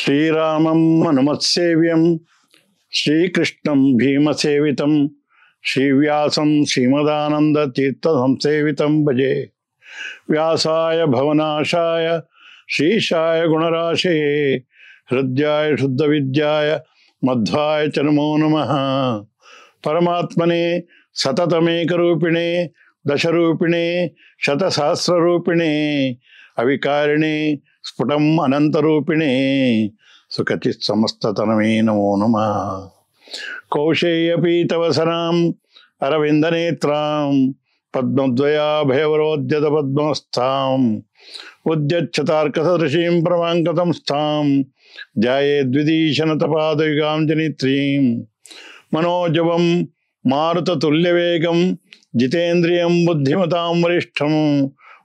ಶ್ರೀರಾಮಂ ಹನುಮತ್ಸೇವ್ಯಂ ಶ್ರೀಕೃಷ್ಣಂ ಭೀಮಸೇವಿತಂ ಶ್ರೀವ್ಯಾಸಂ ಶ್ರೀಮದಾನಂದ ತೀರ್ಥ ಸಂಸೇವಿತಂ ಭಜೆ. ವ್ಯಾಸಾಯ ಭವನಾಶಾಯ ಶ್ರೀಶಾಯ ಗುಣರಾಶಯೇ ಹೃದಯಾಯ ಶುದ್ಧ ವಿದ್ಯಾಯ ಮಧ್ವಾಯ ಚ ನಮೋ ನಮಃ. ಪರಮಾತ್ಮನೇ ಸತತಮೇಕರೂಪಿಣೇ ದಶರೂಪಿಣೇ ಶತಸಹಸ್ರರೂಪಿಣೇ ಅವಿಕಾರಿಣೇ ಸ್ಫುಟಂ ಅನಂತರೂಪಿಣೇ ಸುಖಚಿತ್ ಸಮಸ್ತತನಮೇ ನಮೋ ನಮಃ. ಕೌಶೇಯಪೀತವಸನಾಂ ಅರವಿಂದನೇತ್ರಾಂ ಪದ್ಮದ್ವಯಾಭಯವರೋದ್ಯತ ಪದ್ಮಸ್ಥಾಂ ಉದ್ಯಚ್ಛತಾರ್ಕಸದೃಶೀಂ ಪ್ರಮಾಂಕತಂ ಸ್ಥಾಂ ಧ್ಯಾಯೇದ್ವಿದೀಶನತಪಾದಯುಗಾಂ ಜನಿತ್ರೀಂ ಮನೋಜವಂ ಮಾರುತತುಲ್ಯವೇಗಂ ಜಿತೇಂದ್ರಿಯಂ ಬುದ್ಧಿಮತಾಂ ವರಿಷ್ಠಂ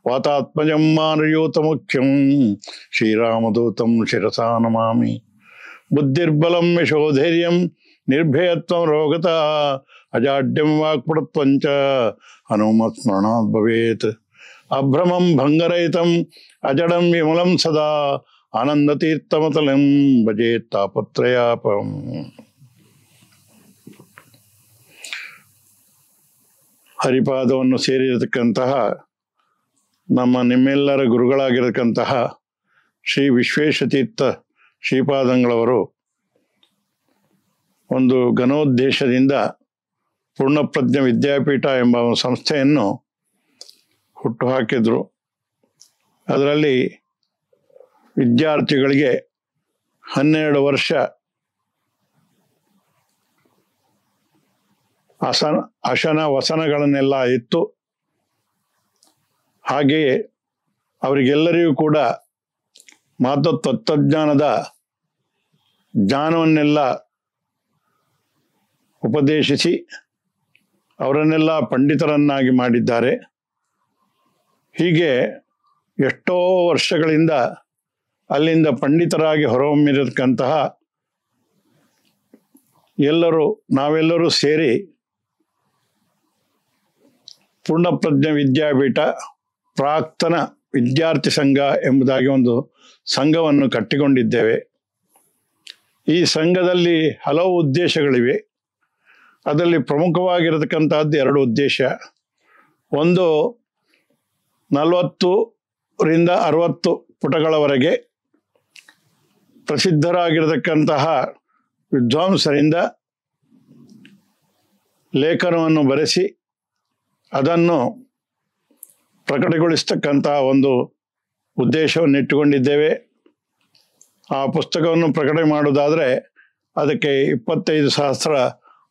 ವಾತಾತ್ಮಜಂ ಮಾನಯೂತಮುಖ್ಯಂ ಶ್ರೀರಾಮದೂತಂ ಶಿರಸಾ ನಮಾಮಿ. ಬುದ್ಧಿರ್ಬಲಂ ಯಶೋಧೈರ್ಯಂ ನಿರ್ಭಯತ್ವಂ ರೋಗತ ಅಜಾಡ್ಯಂ ವಾಕ್ಪಟುತ್ವಂಚ ಹನುಮತ್ಸ್ಮರಣಾತ್ ಭವೇತ್. ಅಭ್ರಮಂ ಭಂಗರಹಿತಂ ಅಜಡಂ ವಿಮಲಂ ಸದಾ ಆನಂದತೀರ್ಥಮತಲಂ ಭಜೇತ್ ತಾಪತ್ರಯಾಪಂ. ಹರಿಪಾದವನ್ನು ಸೇರಿರತಕ್ಕಂತಹ ನಿಮ್ಮೆಲ್ಲರ ಗುರುಗಳಾಗಿರತಕ್ಕಂತಹ ಶ್ರೀ ವಿಶ್ವೇಶತೀರ್ಥ ಶ್ರೀಪಾದಂಗಳವರು ಒಂದು ಘನೋದ್ದೇಶದಿಂದ ಪೂರ್ಣಪ್ರಜ್ಞ ವಿದ್ಯಾಪೀಠ ಎಂಬ ಸಂಸ್ಥೆಯನ್ನು ಹುಟ್ಟುಹಾಕಿದರು. ಅದರಲ್ಲಿ ವಿದ್ಯಾರ್ಥಿಗಳಿಗೆ 12 ವರ್ಷ ಅಶನ ವಸನಗಳನ್ನೆಲ್ಲ ಇತ್ತು. ಹಾಗೆಯೇ ಅವರಿಗೆಲ್ಲರಿಗೂ ಕೂಡ ಮಾತು ತತ್ವಜ್ಞಾನದ ಜ್ಞಾನವನ್ನೆಲ್ಲ ಉಪದೇಶಿಸಿ ಅವರನ್ನೆಲ್ಲ ಪಂಡಿತರನ್ನಾಗಿ ಮಾಡಿದ್ದಾರೆ. ಹೀಗೆ ಎಷ್ಟೋ ವರ್ಷಗಳಿಂದ ಅಲ್ಲಿಂದ ಪಂಡಿತರಾಗಿ ಹೊರಹೊಮ್ಮಿರತಕ್ಕಂತಹ ನಾವೆಲ್ಲರೂ ಸೇರಿ ಪೂರ್ಣಪ್ರಜ್ಞ ವಿದ್ಯಾಪೀಠ ಪ್ರಾಕ್ತನ ವಿದ್ಯಾರ್ಥಿ ಸಂಘ ಎಂಬುದಾಗಿ ಒಂದು ಸಂಘವನ್ನು ಕಟ್ಟಿಕೊಂಡಿದ್ದೇವೆ. ಈ ಸಂಘದಲ್ಲಿ ಹಲವು ಉದ್ದೇಶಗಳಿವೆ. ಅದರಲ್ಲಿ ಪ್ರಮುಖವಾಗಿರತಕ್ಕಂಥದ್ದು 2 ಉದ್ದೇಶ. ಒಂದು 40ರಿಂದ 60 ಪುಟಗಳವರೆಗೆ ಪ್ರಸಿದ್ಧರಾಗಿರತಕ್ಕಂತಹ ವಿದ್ವಾಂಸರಿಂದ ಲೇಖನವನ್ನು ಬರೆಸಿ ಅದನ್ನು ಪ್ರಕಟಗೊಳಿಸ್ತಕ್ಕಂತಹ ಒಂದು ಉದ್ದೇಶವನ್ನು ಇಟ್ಟುಕೊಂಡಿದ್ದೇವೆ. ಆ ಪುಸ್ತಕವನ್ನು ಪ್ರಕಟಣೆ ಮಾಡುವುದಾದರೆ ಅದಕ್ಕೆ 25,000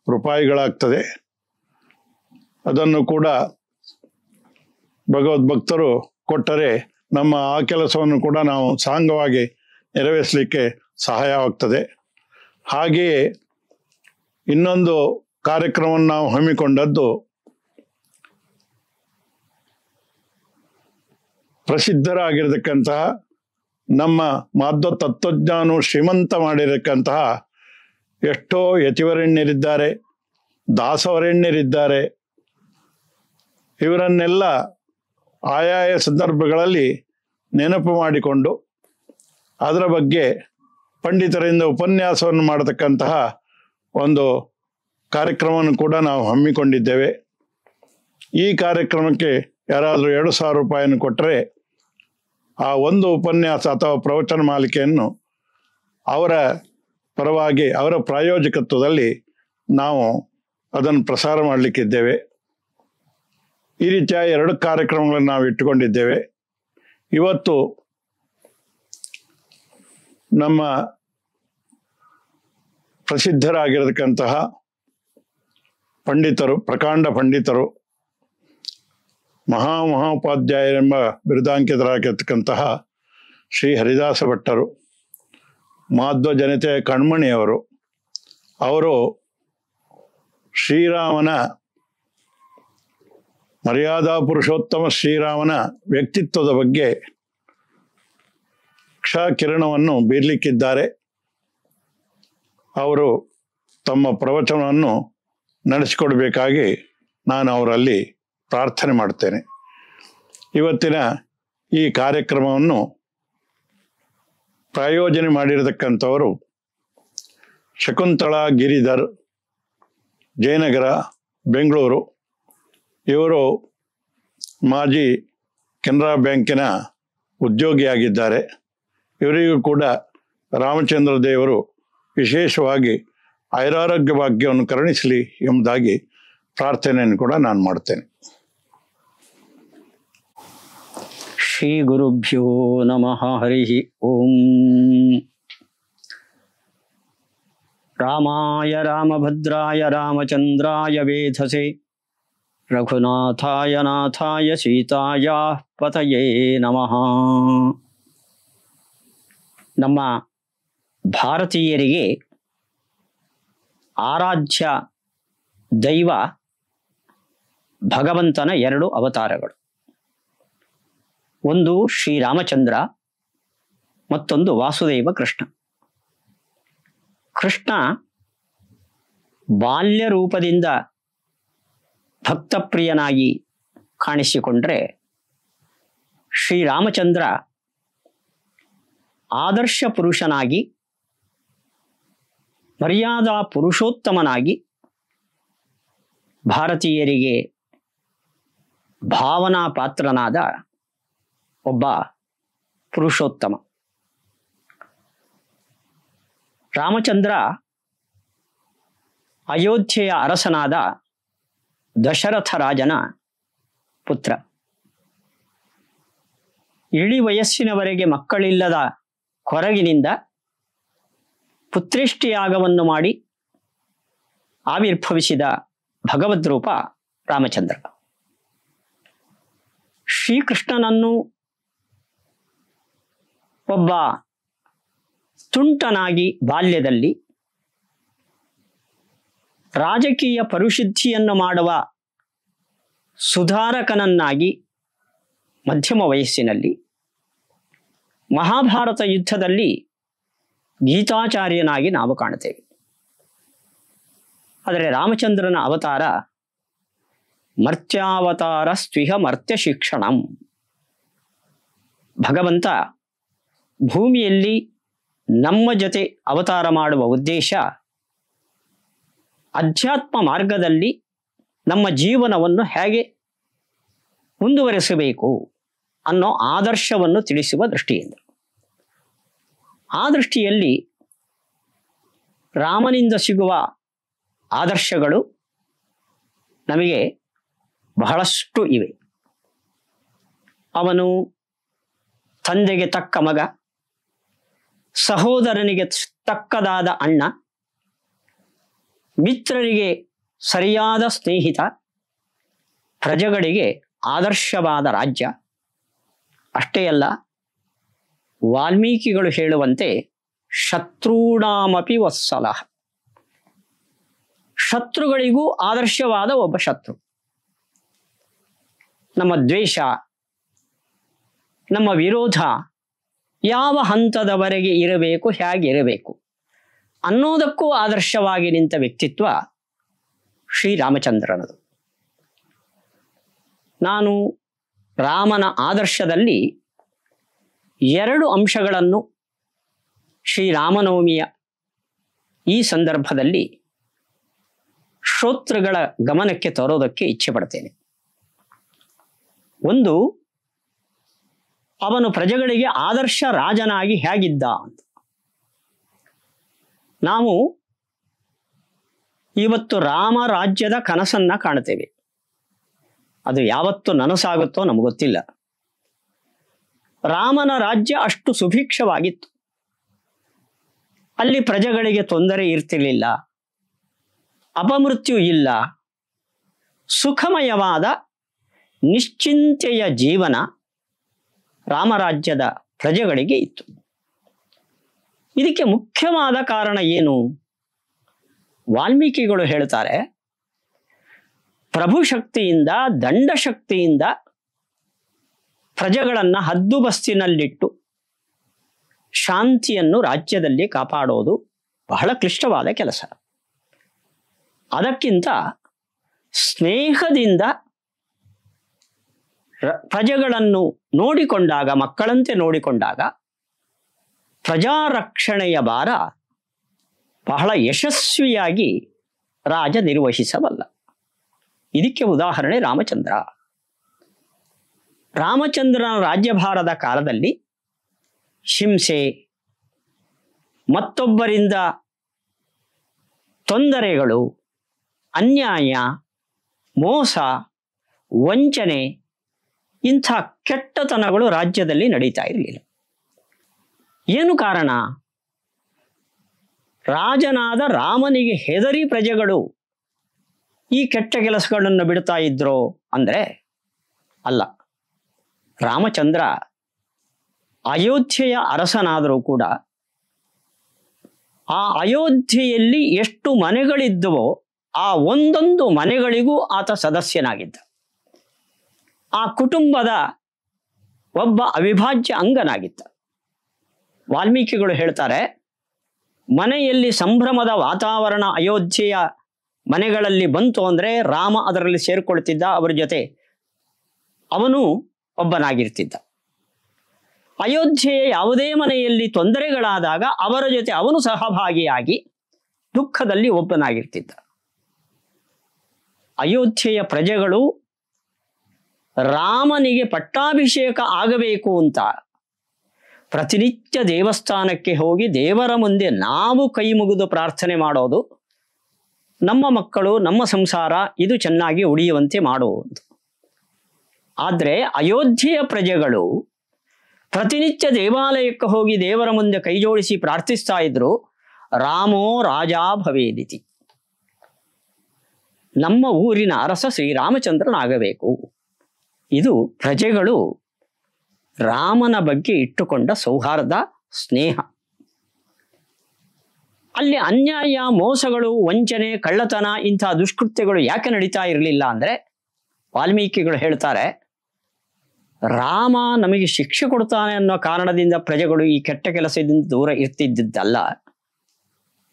ರೂಪಾಯಿಗಳಾಗ್ತದೆ. ಅದನ್ನು ಕೂಡ ಭಗವದ್ಭಕ್ತರು ಕೊಟ್ಟರೆ ನಮ್ಮ ಆ ಕೆಲಸವನ್ನು ಕೂಡ ನಾವು ಸಾಂಗವಾಗಿ ನೆರವೇರಿಸಲಿಕ್ಕೆ ಸಹಾಯವಾಗ್ತದೆ. ಹಾಗೆಯೇ ಇನ್ನೊಂದು ಕಾರ್ಯಕ್ರಮವನ್ನು ನಾವು ಹಮ್ಮಿಕೊಂಡದ್ದು ಪ್ರಸಿದ್ಧರಾಗಿರತಕ್ಕಂತಹ ನಮ್ಮ ಮಾಧ್ವ ತತ್ವಜ್ಞಾನವು ಶ್ರೀಮಂತ ಮಾಡಿರತಕ್ಕಂತಹ ಎಷ್ಟೋ ಯತಿವರೆಣ್ಯರಿದ್ದಾರೆ, ದಾಸವರೆಣ್ಯರಿದ್ದಾರೆ. ಇವರನ್ನೆಲ್ಲ ಆಯಾಯ ಸಂದರ್ಭಗಳಲ್ಲಿ ನೆನಪು ಮಾಡಿಕೊಂಡು ಅದರ ಬಗ್ಗೆ ಪಂಡಿತರಿಂದ ಉಪನ್ಯಾಸವನ್ನು ಮಾಡತಕ್ಕಂತಹ ಒಂದು ಕಾರ್ಯಕ್ರಮವನ್ನು ಕೂಡ ನಾವು ಹಮ್ಮಿಕೊಂಡಿದ್ದೇವೆ. ಈ ಕಾರ್ಯಕ್ರಮಕ್ಕೆ ಯಾರಾದರೂ 2,000 ರೂಪಾಯಿಯನ್ನು ಕೊಟ್ಟರೆ ಆ ಒಂದು ಉಪನ್ಯಾಸ ಅಥವಾ ಪ್ರವಚನ ಮಾಲಿಕೆಯನ್ನು ಅವರ ಪರವಾಗಿ ಅವರ ಪ್ರಾಯೋಜಕತ್ವದಲ್ಲಿ ನಾವು ಅದನ್ನು ಪ್ರಸಾರ ಮಾಡಲಿಕ್ಕಿದ್ದೇವೆ. ಈ ರೀತಿಯ 2 ಕಾರ್ಯಕ್ರಮಗಳನ್ನು ನಾವು ಇಟ್ಟುಕೊಂಡಿದ್ದೇವೆ. ಇವತ್ತು ನಮ್ಮ ಪ್ರಸಿದ್ಧರಾಗಿರತಕ್ಕಂತಹ ಪಂಡಿತರು, ಪ್ರಕಾಂಡ ಪಂಡಿತರು, ಮಹಾಮಹೋಪಾಧ್ಯಾಯರೆಂಬ ಬಿರುದಾಂಕಿತರಾಗಿರ್ತಕ್ಕಂತಹ ಶ್ರೀ ಹರಿದಾಸ ಭಟ್ಟರು, ಮಾಧ್ವ ಜನತೆಯ ಕಣ್ಮಣಿಯವರು, ಅವರು ಶ್ರೀರಾಮನ ಮರ್ಯಾದಾ ಪುರುಷೋತ್ತಮ ಶ್ರೀರಾಮನ ವ್ಯಕ್ತಿತ್ವದ ಬಗ್ಗೆ ಕ್ಷಕಿರಣವನ್ನು ಬೀರ್ಲಿಕ್ಕಿದ್ದಾರೆ. ಅವರು ತಮ್ಮ ಪ್ರವಚನವನ್ನು ನಡೆಸಿಕೊಡಬೇಕಾಗಿ ನಾನು ಅವರಲ್ಲಿ ಪ್ರಾರ್ಥನೆ ಮಾಡ್ತೇನೆ. ಇವತ್ತಿನ ಈ ಕಾರ್ಯಕ್ರಮವನ್ನು ಪ್ರಾಯೋಜನೆ ಮಾಡಿರತಕ್ಕಂಥವರು ಶಕುಂತಳಾ ಗಿರಿಧರ್, ಜಯನಗರ, ಬೆಂಗಳೂರು. ಇವರು ಮಾಜಿ ಕೆನರಾ ಬ್ಯಾಂಕಿನ ಉದ್ಯೋಗಿಯಾಗಿದ್ದಾರೆ. ಇವರಿಗೂ ಕೂಡ ರಾಮಚಂದ್ರ ದೇವರು ವಿಶೇಷವಾಗಿ ಆಯುರಾರೋಗ್ಯ ಭಾಗ್ಯವನ್ನು ಕರುಣಿಸಲಿ ಎಂಬುದಾಗಿ ಪ್ರಾರ್ಥನೆಯನ್ನು ಕೂಡ ನಾನು ಮಾಡ್ತೇನೆ. ಶ್ರೀ ಗುರುಭ್ಯೋ ನಮಃ. ಹರಿ ಓಂ. ರಾಮಾಯ ರಾಮಭದ್ರಾಯ ರಾಮಚಂದ್ರಾಯ ವೇಧಸೆ ರಘುನಾಥಾಯ ನಾಥಾಯ ಸೀತಾಯ ಪತಯೇ ನಮಃ. ನಮ್ಮ ಭಾರತೀಯರಿಗೆ ಆರಾಧ್ಯ ದೈವ ಭಗವಂತನ 2 ಅವತಾರಗಳು. ಒಂದು ಶ್ರೀರಾಮಚಂದ್ರ, ಮತ್ತೊಂದು ವಾಸುದೇವ ಕೃಷ್ಣ. ಕೃಷ್ಣ ಬಾಲ್ಯ ರೂಪದಿಂದ ಭಕ್ತಪ್ರಿಯನಾಗಿ ಕಾಣಿಸಿಕೊಂಡ್ರೆ, ಶ್ರೀರಾಮಚಂದ್ರ ಆದರ್ಶ ಪುರುಷನಾಗಿ, ಮರ್ಯಾದಾ ಪುರುಷೋತ್ತಮನಾಗಿ ಭಾರತೀಯರಿಗೆ ಭಾವನಾ ಪಾತ್ರನಾದ ಒಬ್ಬ ಪುರುಷೋತ್ತಮ. ರಾಮಚಂದ್ರ ಅಯೋಧ್ಯೆಯ ಅರಸನಾದ ದಶರಥ ರಾಜನ ಪುತ್ರ. ಇಳಿ ವಯಸ್ಸಿನವರೆಗೆ ಮಕ್ಕಳಿಲ್ಲದ ಕೊರಗಿನಿಂದ ಪುತ್ರೇಷ್ಟಿಯಾಗವನ್ನು ಮಾಡಿ ಆವಿರ್ಭವಿಸಿದ ಭಗವದ್ರೂಪ ರಾಮಚಂದ್ರ. ಶ್ರೀಕೃಷ್ಣನನ್ನು ಒಬ್ಬ ತುಂಟನಾಗಿ ಬಾಲ್ಯದಲ್ಲಿ, ರಾಜಕೀಯ ಪರಿಶುದ್ಧಿಯನ್ನು ಮಾಡುವ ಸುಧಾರಕನನ್ನಾಗಿ ಮಧ್ಯಮ ವಯಸ್ಸಿನಲ್ಲಿ, ಮಹಾಭಾರತ ಯುದ್ಧದಲ್ಲಿ ಗೀತಾಚಾರ್ಯನಾಗಿ ನಾವು ಕಾಣುತ್ತೇವೆ. ಆದರೆ ರಾಮಚಂದ್ರನ ಅವತಾರ ಮರ್ತ್ಯಾವತಾರ ಸ್ವಿಹ ಮರ್ತ್ಯ ಶಿಕ್ಷಣಂ. ಭಗವಂತ ಭೂಮಿಯಲ್ಲಿ ನಮ್ಮ ಜೊತೆ ಅವತಾರ ಮಾಡುವ ಉದ್ದೇಶ ಅಧ್ಯಾತ್ಮ ಮಾರ್ಗದಲ್ಲಿ ನಮ್ಮ ಜೀವನವನ್ನು ಹೇಗೆ ಮುಂದುವರೆಸಬೇಕು ಅನ್ನೋ ಆದರ್ಶವನ್ನು ತಿಳಿಸುವ ದೃಷ್ಟಿಯಿಂದ. ಆ ದೃಷ್ಟಿಯಲ್ಲಿ ರಾಮನಿಂದ ಸಿಗುವ ಆದರ್ಶಗಳು ನಮಗೆ ಬಹಳಷ್ಟು ಇವೆ. ಅವನು ತಂದೆಗೆ ತಕ್ಕ ಮಗ, ಸಹೋದರನಿಗೆ ತಕ್ಕದಾದ ಅಣ್ಣ, ಮಿತ್ರರಿಗೆ ಸರಿಯಾದ ಸ್ನೇಹಿತ, ಪ್ರಜೆಗಳಿಗೆ ಆದರ್ಶವಾದ ರಾಜ್ಯ. ಅಷ್ಟೇ ಅಲ್ಲ, ವಾಲ್ಮೀಕಿಗಳು ಹೇಳುವಂತೆ ಶತ್ರುಣಾಮಪಿ ವತ್ಸಲ. ಶತ್ರುಗಳಿಗೂ ಆದರ್ಶವಾದ ಒಬ್ಬ ಶತ್ರು. ನಮ್ಮ ದ್ವೇಷ, ನಮ್ಮ ವಿರೋಧ ಯಾವ ಹಂತದವರೆಗೆ ಇರಬೇಕು, ಹೇಗಿರಬೇಕು ಅನ್ನೋದಕ್ಕೂ ಆದರ್ಶವಾಗಿ ನಿಂತ ವ್ಯಕ್ತಿತ್ವ ಶ್ರೀರಾಮಚಂದ್ರನದು. ನಾನು ರಾಮನ ಆದರ್ಶದಲ್ಲಿ 2 ಅಂಶಗಳನ್ನು ಶ್ರೀರಾಮನವಮಿಯ ಈ ಸಂದರ್ಭದಲ್ಲಿ ಶ್ರೋತೃಗಳ ಗಮನಕ್ಕೆ ತರೋದಕ್ಕೆ ಇಚ್ಛೆ ಪಡ್ತೇನೆ. ಒಂದು, ಅವನು ಪ್ರಜೆಗಳಿಗೆ ಆದರ್ಶ ರಾಜನಾಗಿ ಹೇಗಿದ್ದ ಅಂತ. ನಾವು ಇವತ್ತು ರಾಮ ರಾಜ್ಯದ ಕನಸನ್ನ ಕಾಣ್ತೇವೆ. ಅದು ಯಾವತ್ತು ನನಸಾಗುತ್ತೋ ನಮಗೊತ್ತಿಲ್ಲ. ರಾಮನ ರಾಜ್ಯ ಅಷ್ಟು ಸುಭಿಕ್ಷವಾಗಿತ್ತು. ಅಲ್ಲಿ ಪ್ರಜೆಗಳಿಗೆ ತೊಂದರೆ ಇರ್ತಿರ್ಲಿಲ್ಲ, ಅಪಮೃತ್ಯು ಇಲ್ಲ, ಸುಖಮಯವಾದ ನಿಶ್ಚಿಂತೆಯ ಜೀವನ ರಾಮರಾಜ್ಯದ ಪ್ರಜೆಗಳಿಗೆ ಇತ್ತು. ಇದಕ್ಕೆ ಮುಖ್ಯವಾದ ಕಾರಣ ಏನು? ವಾಲ್ಮೀಕಿಗಳು ಹೇಳ್ತಾರೆ, ಪ್ರಭುಶಕ್ತಿಯಿಂದ, ದಂಡಶಕ್ತಿಯಿಂದ ಪ್ರಜೆಗಳನ್ನು ಹದ್ದುಬಸ್ತಿನಲ್ಲಿಟ್ಟು ಶಾಂತಿಯನ್ನು ರಾಜ್ಯದಲ್ಲಿ ಕಾಪಾಡೋದು ಬಹಳ ಕ್ಲಿಷ್ಟವಾದ ಕೆಲಸ. ಅದಕ್ಕಿಂತ ಸ್ನೇಹದಿಂದ ಪ್ರಜೆಗಳನ್ನು ನೋಡಿಕೊಂಡಾಗ, ಮಕ್ಕಳಂತೆ ನೋಡಿಕೊಂಡಾಗ ಪ್ರಜಾರಕ್ಷಣೆಯ ಭಾರ ಬಹಳ ಯಶಸ್ವಿಯಾಗಿ ರಾಜ ನಿರ್ವಹಿಸಬಲ್ಲ. ಇದಕ್ಕೆ ಉದಾಹರಣೆ ರಾಮಚಂದ್ರ. ರಾಮಚಂದ್ರನ ರಾಜ್ಯಭಾರದ ಕಾಲದಲ್ಲಿ ಹಿಂಸೆ, ಮತ್ತೊಬ್ಬರಿಂದ ತೊಂದರೆಗಳು, ಅನ್ಯಾಯ, ಮೋಸ, ವಂಚನೆ ಇಂಥ ಕೆಟ್ಟತನಗಳು ರಾಜ್ಯದಲ್ಲಿ ನಡೀತಾ ಇರಲಿಲ್ಲ. ಏನು ಕಾರಣ? ರಾಜನಾದ ರಾಮನಿಗೆ ಹೆದರಿ ಪ್ರಜೆಗಳು ಈ ಕೆಟ್ಟ ಕೆಲಸಗಳನ್ನು ಬಿಡ್ತಾ ಇದ್ರೋ ಅಂದರೆ ಅಲ್ಲ. ರಾಮಚಂದ್ರ ಅಯೋಧ್ಯೆಯ ಅರಸನಾದರೂ ಕೂಡ ಆ ಅಯೋಧ್ಯೆಯಲ್ಲಿ ಎಷ್ಟು ಮನೆಗಳಿದ್ದವೋ ಆ ಒಂದೊಂದು ಮನೆಗಳಿಗೂ ಆತ ಸದಸ್ಯನಾಗಿದ್ದ. ಆ ಕುಟುಂಬದ ಒಬ್ಬ ಅವಿಭಾಜ್ಯ ಅಂಗನಾಗಿದ್ದ. ವಾಲ್ಮೀಕಿಗಳು ಹೇಳ್ತಾರೆ, ಮನೆಯಲ್ಲಿ ಸಂಭ್ರಮದ ವಾತಾವರಣ ಅಯೋಧ್ಯೆಯ ಮನೆಗಳಲ್ಲಿ ಬಂತು ಅಂದರೆ ರಾಮ ಅದರಲ್ಲಿ ಸೇರಿಕೊಳ್ತಿದ್ದ, ಅವರ ಜೊತೆ ಅವನು ಒಬ್ಬನಾಗಿರ್ತಿದ್ದ. ಅಯೋಧ್ಯೆಯ ಯಾವುದೇ ಮನೆಯಲ್ಲಿ ತೊಂದರೆಗಳಾದಾಗ ಅವರ ಜೊತೆ ಅವನು ಸಹಭಾಗಿಯಾಗಿ ದುಃಖದಲ್ಲಿ ಒಬ್ಬನಾಗಿರ್ತಿದ್ದ. ಅಯೋಧ್ಯೆಯ ಪ್ರಜೆಗಳು ರಾಮನಿಗೆ ಪಟ್ಟಾಭಿಷೇಕ ಆಗಬೇಕು ಅಂತ ಪ್ರತಿನಿತ್ಯ ದೇವಸ್ಥಾನಕ್ಕೆ ಹೋಗಿ ದೇವರ ಮುಂದೆ ನಾವು ಕೈ ಮುಗಿದು ಪ್ರಾರ್ಥನೆ ಮಾಡೋದು, ನಮ್ಮ ಮಕ್ಕಳು, ನಮ್ಮ ಸಂಸಾರ ಇದು ಚೆನ್ನಾಗಿ ಉಳಿಯುವಂತೆ ಮಾಡುವುದು. ಆದರೆ ಅಯೋಧ್ಯೆಯ ಪ್ರಜೆಗಳು ಪ್ರತಿನಿತ್ಯ ದೇವಾಲಯಕ್ಕೆ ಹೋಗಿ ದೇವರ ಮುಂದೆ ಕೈ ಜೋಡಿಸಿ ಪ್ರಾರ್ಥಿಸ್ತಾ ಇದ್ರು, ರಾಮೋ ರಾಜ ಭವೇದಿತಿ, ನಮ್ಮ ಊರಿನ ಅರಸ ಶ್ರೀರಾಮಚಂದ್ರನಾಗಬೇಕು. ಇದು ಪ್ರಜೆಗಳು ರಾಮನ ಬಗ್ಗೆ ಇಟ್ಟುಕೊಂಡ ಸೌಹಾರ್ದ, ಸ್ನೇಹ. ಅಲ್ಲಿ ಅನ್ಯಾಯ, ಮೋಸಗಳು, ವಂಚನೆ, ಕಳ್ಳತನ ಇಂಥ ದುಷ್ಕೃತ್ಯಗಳು ಯಾಕೆ ನಡೀತಾ ಇರಲಿಲ್ಲ ಅಂದರೆ ವಾಲ್ಮೀಕಿಗಳು ಹೇಳ್ತಾರೆ, ರಾಮ ನಮಗೆ ಶಿಕ್ಷೆ ಕೊಡ್ತಾನೆ ಅನ್ನೋ ಕಾರಣದಿಂದ ಪ್ರಜೆಗಳು ಈ ಕೆಟ್ಟ ಕೆಲಸದಿಂದ ದೂರ ಇರ್ತಿದ್ದಲ್ಲ.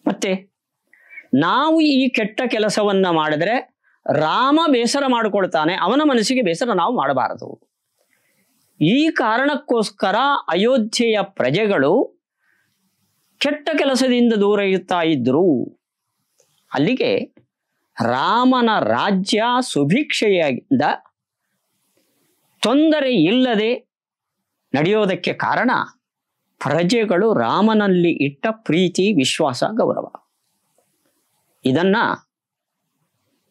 ಮತ್ತೆ ನಾವು ಈ ಕೆಟ್ಟ ಕೆಲಸವನ್ನ ಮಾಡಿದ್ರೆ ರಾಮ ಬೇಸರ ಮಾಡಿಕೊಳ್ತಾನೆ, ಅವನ ಮನಸ್ಸಿಗೆ ಬೇಸರ ನಾವು ಮಾಡಬಾರದು. ಈ ಕಾರಣಕ್ಕೋಸ್ಕರ ಅಯೋಧ್ಯೆಯ ಪ್ರಜೆಗಳು ಕೆಟ್ಟ ಕೆಲಸದಿಂದ ದೂರ ಇರ್ತಾ ಇದ್ರು. ಅಲ್ಲಿಗೆ ರಾಮನ ರಾಜ್ಯ ಸುಭಿಕ್ಷೆಯಿಂದ ತೊಂದರೆ ಇಲ್ಲದೆ ನಡೆಯೋದಕ್ಕೆ ಕಾರಣ ಪ್ರಜೆಗಳು ರಾಮನಲ್ಲಿ ಇಟ್ಟ ಪ್ರೀತಿ, ವಿಶ್ವಾಸ, ಗೌರವ. ಇದನ್ನ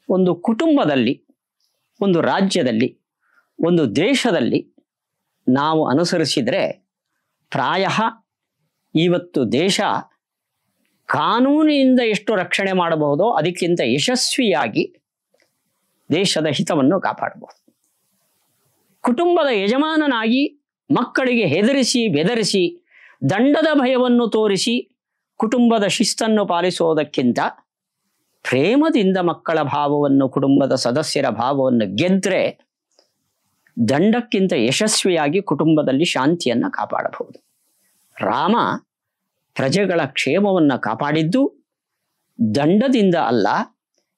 ಒಂದು ಕುಟುಂಬದಲ್ಲಿ, ಒಂದು ರಾಜ್ಯದಲ್ಲಿ, ಒಂದು ದೇಶದಲ್ಲಿ ನಾವು ಅನುಸರಿಸಿದರೆ ಪ್ರಾಯ ಇವತ್ತು ದೇಶ ಕಾನೂನಿನಿಂದ ಎಷ್ಟು ರಕ್ಷಣೆ ಮಾಡಬಹುದೋ ಅದಕ್ಕಿಂತ ಯಶಸ್ವಿಯಾಗಿ ದೇಶದ ಹಿತವನ್ನು ಕಾಪಾಡಬಹುದು. ಕುಟುಂಬದ ಯಜಮಾನನಾಗಿ ಮಕ್ಕಳಿಗೆ ಹೆದರಿಸಿ, ಬೆದರಿಸಿ, ದಂಡದ ಭಯವನ್ನು ತೋರಿಸಿ ಕುಟುಂಬದ ಶಿಸ್ತನ್ನು ಪಾಲಿಸುವುದಕ್ಕಿಂತ ಪ್ರೇಮದಿಂದ ಮಕ್ಕಳ ಭಾವವನ್ನು, ಕುಟುಂಬದ ಸದಸ್ಯರ ಭಾವವನ್ನು ಗೆದ್ರೆ ದಂಡಕ್ಕಿಂತ ಯಶಸ್ವಿಯಾಗಿ ಕುಟುಂಬದಲ್ಲಿ ಶಾಂತಿಯನ್ನು ಕಾಪಾಡಬಹುದು. ರಾಮ ಪ್ರಜೆಗಳ ಕ್ಷೇಮವನ್ನು ಕಾಪಾಡಿದ್ದು ದಂಡದಿಂದ ಅಲ್ಲ,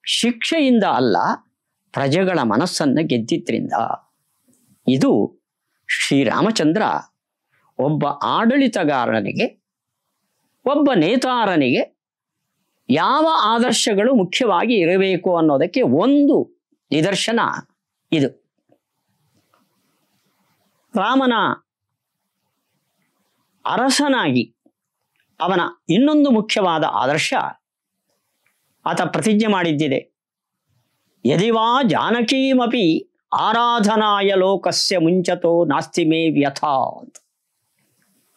ಶಿಕ್ಷೆಯಿಂದ ಅಲ್ಲ, ಪ್ರಜೆಗಳ ಮನಸ್ಸನ್ನು ಗೆದ್ದಿದ್ರಿಂದ. ಇದು ಶ್ರೀರಾಮಚಂದ್ರ ಒಬ್ಬ ಆಡಳಿತಗಾರನಿಗೆ, ಒಬ್ಬ ನೇತಾರನಿಗೆ ಯಾವ ಆದರ್ಶಗಳು ಮುಖ್ಯವಾಗಿ ಇರಬೇಕು ಅನ್ನೋದಕ್ಕೆ ಒಂದು ನಿದರ್ಶನ ಇದು. ರಾಮನ ಅರಸನಾಗಿ ಅವನ ಇನ್ನೊಂದು ಮುಖ್ಯವಾದ ಆದರ್ಶ, ಆತ ಪ್ರತಿಜ್ಞೆ ಮಾಡಿದ್ದಿದೆ, ಯದಿವಾ ಜಾನಕೀಮಪಿ ಆರಾಧನಾಯ ಲೋಕಸ್ಯ ಮುಂಚತೋ ನಾಸ್ತಿ ಮೇ ವ್ಯಥಾ ಅಂತ.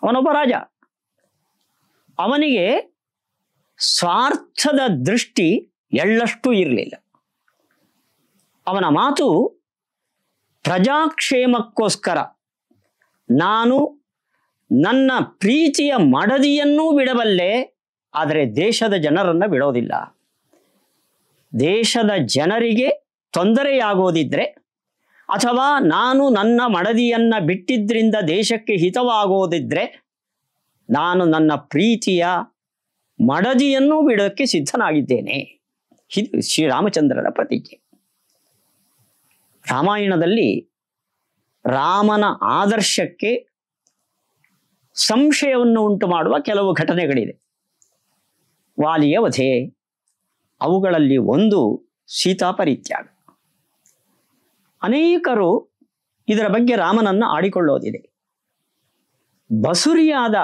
ಅವನೊಬ್ಬ ರಾಜ. ಅವನಿಗೆ ಸ್ವಾರ್ಥದ ದೃಷ್ಟಿ ಎಳ್ಳಷ್ಟು ಇರಲಿಲ್ಲ. ಅವನ ಮಾತು ಪ್ರಜಾಕ್ಷೇಮಕ್ಕೋಸ್ಕರ ನಾನು ನನ್ನ ಪ್ರೀತಿಯ ಮಡದಿಯನ್ನೂ ಬಿಡಬಲ್ಲೆ, ಆದರೆ ದೇಶದ ಜನರನ್ನು ಬಿಡೋದಿಲ್ಲ. ದೇಶದ ಜನರಿಗೆ ತೊಂದರೆಯಾಗೋದಿದ್ರೆ ಅಥವಾ ನಾನು ನನ್ನ ಮಡದಿಯನ್ನ ಬಿಟ್ಟಿದ್ರಿಂದ ದೇಶಕ್ಕೆ ಹಿತವಾಗೋದಿದ್ರೆ ನಾನು ನನ್ನ ಪ್ರೀತಿಯ ಮಡದಿಯನ್ನೂ ಬಿಡೋಕ್ಕೆ ಸಿದ್ಧನಾಗಿದ್ದೇನೆ. ಇದು ಶ್ರೀರಾಮಚಂದ್ರನ ಪ್ರತಿಜ್ಞೆ. ರಾಮಾಯಣದಲ್ಲಿ ರಾಮನ ಆದರ್ಶಕ್ಕೆ ಸಂಶಯವನ್ನು ಉಂಟು ಮಾಡುವ ಕೆಲವು ಘಟನೆಗಳಿದೆ. ವಾಲಿಯ ವಧೆ, ಅವುಗಳಲ್ಲಿ ಒಂದು ಸೀತಾ ಪರಿತ್ಯಾಗ. ಅನೇಕರು ಇದರ ಬಗ್ಗೆ ರಾಮನನ್ನು ಆಡಿಕೊಳ್ಳೋದಿದೆ. ಬಸುರಿಯಾದ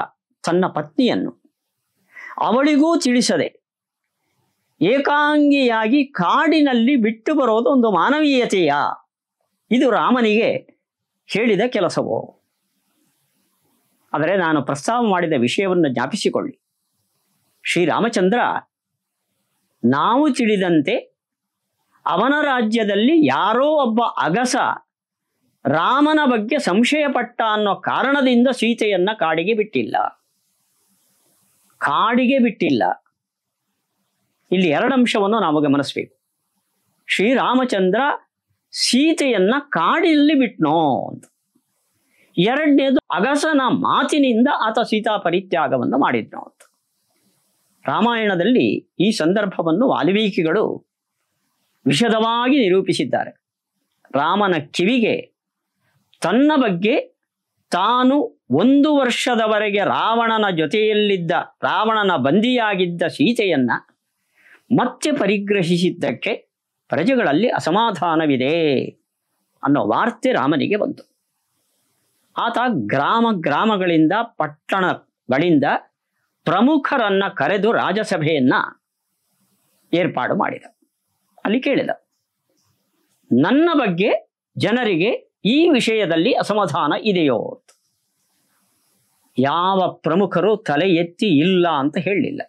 ತನ್ನ ಪತ್ನಿಯನ್ನು ಅವಳಿಗೂ ತಿಳಿಸದೆ ಏಕಾಂಗಿಯಾಗಿ ಕಾಡಿನಲ್ಲಿ ಬಿಟ್ಟು ಬರೋದು ಒಂದು ಮಾನವೀಯತೆಯ? ಇದು ರಾಮನಿಗೆ ಹೇಳಿದ ಕೆಲಸವೋ? ಆದರೆ ನಾನು ಪ್ರಸ್ತಾವ ಮಾಡಿದ ವಿಷಯವನ್ನು ಜ್ಞಾಪಿಸಿಕೊಳ್ಳಿ. ಶ್ರೀರಾಮಚಂದ್ರ ನಾವು ತಿಳಿದಂತೆ ಅವನ ರಾಜ್ಯದಲ್ಲಿ ಯಾರೋ ಒಬ್ಬ ಅಗಸ ರಾಮನ ಬಗ್ಗೆ ಸಂಶಯ ಪಟ್ಟ ಅನ್ನೋ ಕಾರಣದಿಂದ ಸೀತೆಯನ್ನ ಕಾಡಿಗೆ ಬಿಟ್ಟಿಲ್ಲ. ಇಲ್ಲಿ ಎರಡು ಅಂಶವನ್ನು ನಾವು ಗಮನಿಸಬೇಕು. ಶ್ರೀರಾಮಚಂದ್ರ ಸೀತೆಯನ್ನ ಕಾಡಿನಲ್ಲಿ ಬಿಟ್ನೋ ಅಂತ. ಎರಡನೇದು, ಅಗಸನ ಮಾತಿನಿಂದ ಆತ ಸೀತಾ ಪರಿತ್ಯಾಗವನ್ನು ಮಾಡಿದ್ನೋ ಅಂತ. ರಾಮಾಯಣದಲ್ಲಿ ಈ ಸಂದರ್ಭವನ್ನು ವಾಲ್ಮೀಕಿಗಳು ವಿಶದವಾಗಿ ನಿರೂಪಿಸಿದ್ದಾರೆ. ರಾಮನ ಕಿವಿಗೆ ತನ್ನ ಬಗ್ಗೆ ತಾನು 1 ವರ್ಷದವರೆಗೆ ರಾವಣನ ಜೊತೆಯಲ್ಲಿದ್ದ, ರಾವಣನ ಬಂದಿಯಾಗಿದ್ದ ಸೀತೆಯನ್ನ ಮತ್ತೆ ಪರಿಗ್ರಹಿಸಿದ್ದಕ್ಕೆ ಪ್ರಜೆಗಳಲ್ಲಿ ಅಸಮಾಧಾನವಿದೆ ಅನ್ನೋ ವಾರ್ತೆ ರಾಮನಿಗೆ ಬಂತು. ಆತ ಗ್ರಾಮಗಳಿಂದ ಪಟ್ಟಣಗಳಿಂದ ಪ್ರಮುಖರನ್ನ ಕರೆದು ರಾಜಸಭೆಯನ್ನ ಏರ್ಪಾಡು ಮಾಡಿದ. ಅಲ್ಲಿ ಕೇಳಿದ, ನನ್ನ ಬಗ್ಗೆ ಜನರಿಗೆ ಈ ವಿಷಯದಲ್ಲಿ ಅಸಮಾಧಾನ ಇದೆಯೋ? ಯಾವ ಪ್ರಮುಖರು ತಲೆ ಎತ್ತಿ ಇಲ್ಲ ಅಂತ ಹೇಳಲಿಲ್ಲ.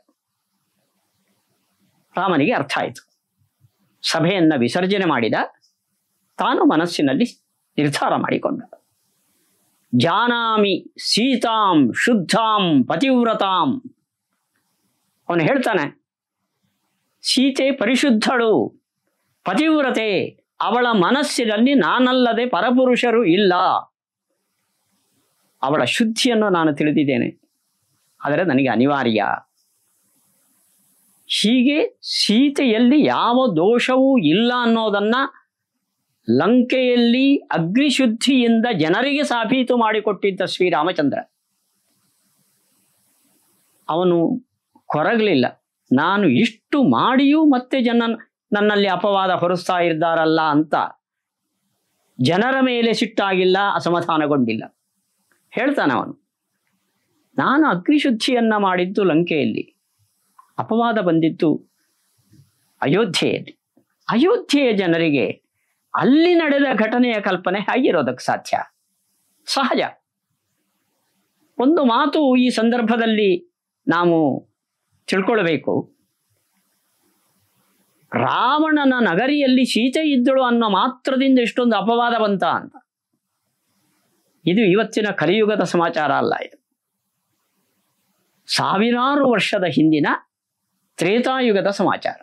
ರಾಮನಿಗೆ ಅರ್ಥ ಆಯಿತು. ಸಭೆಯನ್ನ ವಿಸರ್ಜನೆ ಮಾಡಿದ. ತಾನು ಮನಸ್ಸಿನಲ್ಲಿ ನಿರ್ಧಾರ ಮಾಡಿಕೊಂಡ. ಜಾನಾಮಿ ಸೀತಾಂ ಶುದ್ಧಾಂ ಪತಿವ್ರತಾಂ. ಅವನು ಹೇಳ್ತಾನೆ, ಸೀತೆ ಪರಿಶುದ್ಧಳು, ಪತಿವ್ರತೆ. ಅವಳ ಮನಸ್ಸಿನಲ್ಲಿ ನಾನಲ್ಲದೆ ಪರಪುರುಷರು ಇಲ್ಲ. ಅವಳ ಶುದ್ಧಿಯನ್ನು ನಾನು ತಿಳಿದಿದ್ದೇನೆ, ಆದರೆ ನನಗೆ ಅನಿವಾರ್ಯ. ಹೀಗೆ ಸೀತೆಯಲ್ಲಿ ಯಾವ ದೋಷವೂ ಇಲ್ಲ ಅನ್ನೋದನ್ನ ಲಂಕೆಯಲ್ಲಿ ಅಗ್ನಿಶುದ್ಧಿಯಿಂದ ಜನರಿಗೆ ಸಾಬೀತು ಮಾಡಿಕೊಟ್ಟಿದ್ದ ಶ್ರೀರಾಮಚಂದ್ರ ಅವನು ಕೊರಗಲಿಲ್ಲ. ನಾನು ಇಷ್ಟು ಮಾಡಿಯೂ ಮತ್ತೆ ನನ್ನಲ್ಲಿ ಅಪವಾದ ಹೊರಿಸ್ತಾ ಇದ್ದಾರಲ್ಲ ಅಂತ ಜನರ ಮೇಲೆ ಸಿಟ್ಟಾಗಿಲ್ಲ, ಅಸಮಾಧಾನಗೊಂಡಿಲ್ಲ. ಹೇಳ್ತಾನೆ ಅವನು, ನಾನು ಅಗ್ನಿಶುದ್ಧಿಯನ್ನ ಮಾಡಿದ್ದು ಲಂಕೆಯಲ್ಲಿ, ಅಪವಾದ ಬಂದಿತ್ತು ಅಯೋಧ್ಯೆಯಲ್ಲಿ. ಅಯೋಧ್ಯೆಯ ಜನರಿಗೆ ಅಲ್ಲಿ ನಡೆದ ಘಟನೆಯ ಕಲ್ಪನೆ ಹೇಗಿರೋದಕ್ಕೆ ಸಾಧ್ಯ? ಸಹಜ. ಒಂದು ಮಾತು ಈ ಸಂದರ್ಭದಲ್ಲಿ ನಾವು ತಿಳ್ಕೊಳ್ಬೇಕು. ರಾವಣನ ನಗರಿಯಲ್ಲಿ ಸೀತೆ ಇದ್ದಳು ಅನ್ನೋ ಮಾತ್ರದಿಂದ ಇಷ್ಟೊಂದು ಅಪವಾದ ಬಂತ ಅಂತ. ಇದು ಇವತ್ತಿನ ಕಲಿಯುಗದ ಸಮಾಚಾರ ಅಲ್ಲ. ಇದು ಸಾವಿರಾರು ವರ್ಷದ ಹಿಂದಿನ ತ್ರೇತಾಯುಗದ ಸಮಾಚಾರ.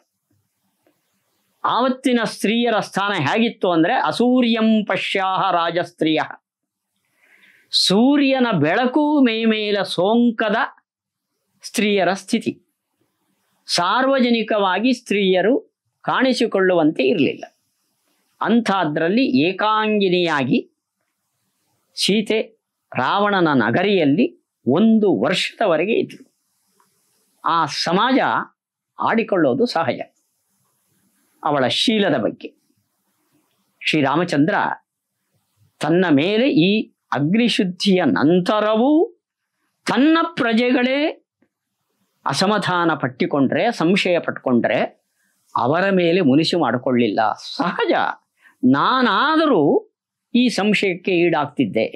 ಆವತ್ತಿನ ಸ್ತ್ರೀಯರ ಸ್ಥಾನ ಹೇಗಿತ್ತು ಅಂದ್ರೆ, ಅಸೂರ್ಯಂ ಪಶ್ಯಾಹ ರಾಜಸ್ತ್ರೀಯ. ಸೂರ್ಯನ ಬೆಳಕು ಮೇಮೇಲೆ ಸೋಂಕದ ಸ್ತ್ರೀಯರ ಸ್ಥಿತಿ. ಸಾರ್ವಜನಿಕವಾಗಿ ಸ್ತ್ರೀಯರು ಕಾಣಿಸಿಕೊಳ್ಳುವಂತೆ ಇರಲಿಲ್ಲ. ಅಂಥದ್ರಲ್ಲಿ ಏಕಾಂಗಿನಿಯಾಗಿ ಸೀತೆ ರಾವಣನ ನಗರಿಯಲ್ಲಿ 1 ವರ್ಷದವರೆಗೆ ಇದ್ಳು. ಆ ಸಮಾಜ ಆಡಿಕೊಳ್ಳೋದು ಸಹಜ. ಅವಳ ಶೀಲದ ಬಗ್ಗೆ ಶ್ರೀರಾಮಚಂದ್ರ ತನ್ನ ಮೇಲೆ ಈ ಅಗ್ನಿಶುದ್ಧಿಯ ನಂತರವೂ ತನ್ನ ಪ್ರಜೆಗಳೇ ಅಸಮಾಧಾನ ಪಟ್ಟಿಕೊಂಡ್ರೆ, ಸಂಶಯ ಪಟ್ಕೊಂಡ್ರೆ ಅವರ ಮೇಲೆ ಮುನಿಸು ಮಾಡಿಕೊಳ್ಳಿಲ್ಲ. ಸಹಜ. ನಾನಾದರೂ ಈ ಸಂಶಯಕ್ಕೆ ಈಡಾಗ್ತಿದ್ದೆ.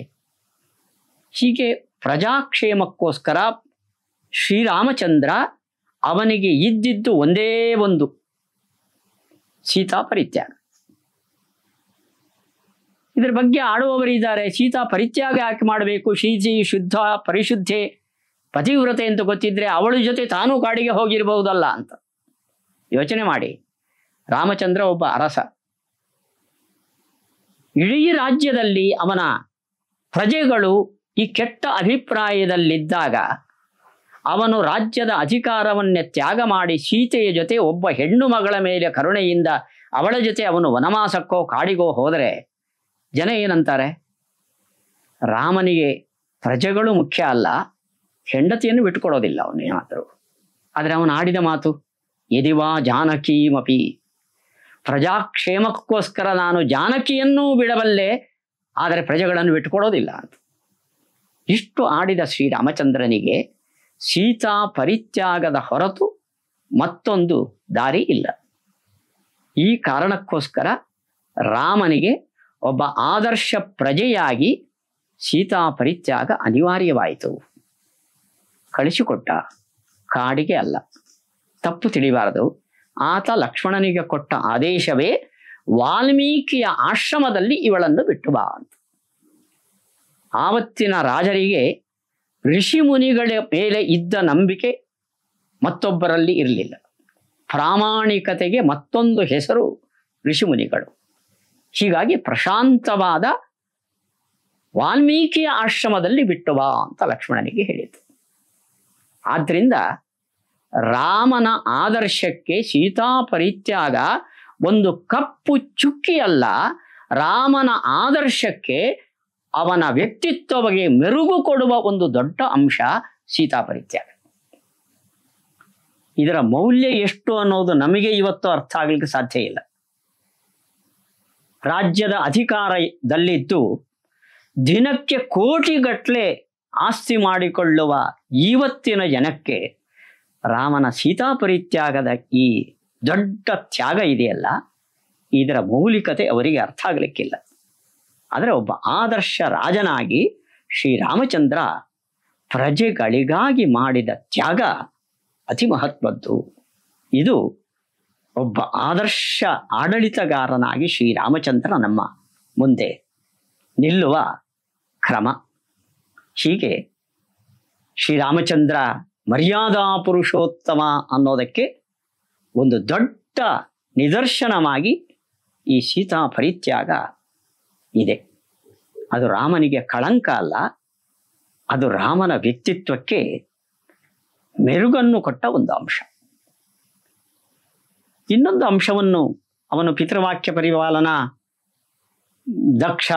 ಹೀಗೆ ಪ್ರಜಾಕ್ಷೇಮಕ್ಕೋಸ್ಕರ ಶ್ರೀರಾಮಚಂದ್ರ ಅವನಿಗೆ ಇದ್ದಿದ್ದು ಒಂದೇ ಒಂದು, ಸೀತಾ ಪರಿತ್ಯಾಗ. ಇದರ ಬಗ್ಗೆ ಆಡುವವರಿದ್ದಾರೆ. ಸೀತಾ ಪರಿತ್ಯಾಗ ಯಾಕೆ ಮಾಡಬೇಕು? ಸೀತೆ ಶುದ್ಧ ಪರಿಶುದ್ಧೆ ಪತಿವ್ರತೆ ಅಂತ ಗೊತ್ತಿದ್ರೆ ಅವಳ ಜೊತೆ ತಾನೂ ಕಾಡಿಗೆ ಹೋಗಿರಬಹುದಲ್ಲ ಅಂತ ಯೋಚನೆ ಮಾಡಿ. ರಾಮಚಂದ್ರ ಒಬ್ಬ ಅರಸ. ಇಡೀ ರಾಜ್ಯದಲ್ಲಿ ಅವನ ಪ್ರಜೆಗಳು ಈ ಕೆಟ್ಟ ಅಭಿಪ್ರಾಯದಲ್ಲಿದ್ದಾಗ ಅವನು ರಾಜ್ಯದ ಅಧಿಕಾರವನ್ನೇ ತ್ಯಾಗ ಮಾಡಿ ಸೀತೆಯ ಜೊತೆ ಒಬ್ಬ ಹೆಣ್ಣು ಮಗಳ ಮೇಲೆ ಕರುಣೆಯಿಂದ ಅವಳ ಜೊತೆ ಅವನು ವನವಾಸಕ್ಕೋ ಕಾಡಿಗೋ ಹೋದರೆ ಜನ ಏನಂತಾರೆ? ರಾಮನಿಗೆ ಪ್ರಜೆಗಳು ಮುಖ್ಯ ಅಲ್ಲ, ಹೆಂಡತಿಯನ್ನು ಬಿಟ್ಟುಕೊಡೋದಿಲ್ಲ ಅವನೇನಾದರೂ. ಆದರೆ ಅವನು ಆಡಿದ ಮಾತು ಯದಿವಾ ಜಾನಕೀಮಪಿ, ಪ್ರಜಾಕ್ಷೇಮಕ್ಕೋಸ್ಕರ ನಾನು ಜಾನಕಿಯನ್ನೂ ಬಿಡಬಲ್ಲೆ, ಆದರೆ ಪ್ರಜೆಗಳನ್ನು ಬಿಟ್ಟುಕೊಡೋದಿಲ್ಲ ಅಂತ. ಇಷ್ಟು ಆಡಿದ ಶ್ರೀರಾಮಚಂದ್ರನಿಗೆ ಸೀತಾ ಪರಿತ್ಯಾಗದ ಹೊರತು ಮತ್ತೊಂದು ದಾರಿ ಇಲ್ಲ. ಈ ಕಾರಣಕ್ಕೋಸ್ಕರ ರಾಮನಿಗೆ ಒಬ್ಬ ಆದರ್ಶ ಪ್ರಜೆಯಾಗಿ ಸೀತಾ ಪರಿತ್ಯಾಗ ಅನಿವಾರ್ಯವಾಯಿತು. ಕಳಿಸಿಕೊಟ್ಟ, ಕಾಡಿಗೆ ಅಲ್ಲ. ತಪ್ಪು ತಿಳಿಬಾರದು. ಆತ ಲಕ್ಷ್ಮಣನಿಗೆ ಕೊಟ್ಟ ಆದೇಶವೇ ವಾಲ್ಮೀಕಿಯ ಆಶ್ರಮದಲ್ಲಿ ಇವಳನ್ನು ಬಿಟ್ಟು ಬಾ ಅಂತ. ಆವತ್ತಿನ ರಾಜರಿಗೆ ಋಷಿ ಮುನಿಗಳ ಮೇಲೆ ಇದ್ದ ನಂಬಿಕೆ ಮತ್ತೊಬ್ಬರಲ್ಲಿ ಇರಲಿಲ್ಲ. ಪ್ರಾಮಾಣಿಕತೆಗೆ ಮತ್ತೊಂದು ಹೆಸರು ಋಷಿಮುನಿಗಳು. ಹೀಗಾಗಿ ಪ್ರಶಾಂತವಾದ ವಾಲ್ಮೀಕಿಯ ಆಶ್ರಮದಲ್ಲಿ ಬಿಟ್ಟು ಬಾ ಅಂತ ಲಕ್ಷ್ಮಣನಿಗೆ ಹೇಳಿತು. ಆದ್ದರಿಂದ ರಾಮನ ಆದರ್ಶಕ್ಕೆ ಸೀತಾ ಪರಿತ್ಯಾಗ ಒಂದು ಕಪ್ಪು ಚುಕ್ಕಿಯಲ್ಲ, ರಾಮನ ಆದರ್ಶಕ್ಕೆ ಅವನ ವ್ಯಕ್ತಿತ್ವಕ್ಕೆ ಮೆರುಗು ಕೊಡುವ ಒಂದು ದೊಡ್ಡ ಅಂಶ ಸೀತಾ ಪರಿತ್ಯಾಗ. ಇದರ ಮೌಲ್ಯ ಎಷ್ಟು ಅನ್ನೋದು ನಮಗೆ ಇವತ್ತು ಅರ್ಥ ಆಗಲಿಕ್ಕೆ ಸಾಧ್ಯ ಇಲ್ಲ. ರಾಜ್ಯದ ಅಧಿಕಾರದಲ್ಲಿದ್ದು ದಿನಕ್ಕೆ ಕೋಟಿಗಟ್ಟಲೆ ಆಸ್ತಿ ಮಾಡಿಕೊಳ್ಳುವ ಇವತ್ತಿನ ಜನಕ್ಕೆ ರಾಮನ ಸೀತಾ ಪರಿತ್ಯಾಗದ ಈ ದೊಡ್ಡ ತ್ಯಾಗ ಇದೆಯಲ್ಲ, ಇದರ ಮೌಲಿಕತೆ ಅವರಿಗೆ ಅರ್ಥ ಆಗಲಿಕ್ಕಿಲ್ಲ. ಆದರೆ ಒಬ್ಬ ಆದರ್ಶ ರಾಜನಾಗಿ ಶ್ರೀರಾಮಚಂದ್ರ ಪ್ರಜೆಗಳಿಗಾಗಿ ಮಾಡಿದ ತ್ಯಾಗ ಅತಿ ಮಹತ್ವದ್ದು. ಇದು ಒಬ್ಬ ಆದರ್ಶ ಆಡಳಿತಗಾರನಾಗಿ ಶ್ರೀರಾಮಚಂದ್ರ ನಮ್ಮ ಮುಂದೆ ನಿಲ್ಲುವ ಕ್ರಮ. ಹೀಗೆ ಶ್ರೀರಾಮಚಂದ್ರ ಮರ್ಯಾದಾ ಪುರುಷೋತ್ತಮ ಅನ್ನೋದಕ್ಕೆ ಒಂದು ದೊಡ್ಡ ನಿದರ್ಶನವಾಗಿ ಈ ಸೀತಾ ಪರಿತ್ಯಾಗ ಇದೆ. ಅದು ರಾಮನಿಗೆ ಕಳಂಕ ಅಲ್ಲ, ಅದು ರಾಮನ ವ್ಯಕ್ತಿತ್ವಕ್ಕೆ ಮೆರುಗನ್ನು ಕೊಟ್ಟ ಒಂದು ಅಂಶ. ಇನ್ನೊಂದು ಅಂಶವನ್ನು ಅವನು ಪಿತೃವಾಕ್ಯ ಪರಿಪಾಲನ ದಕ್ಷ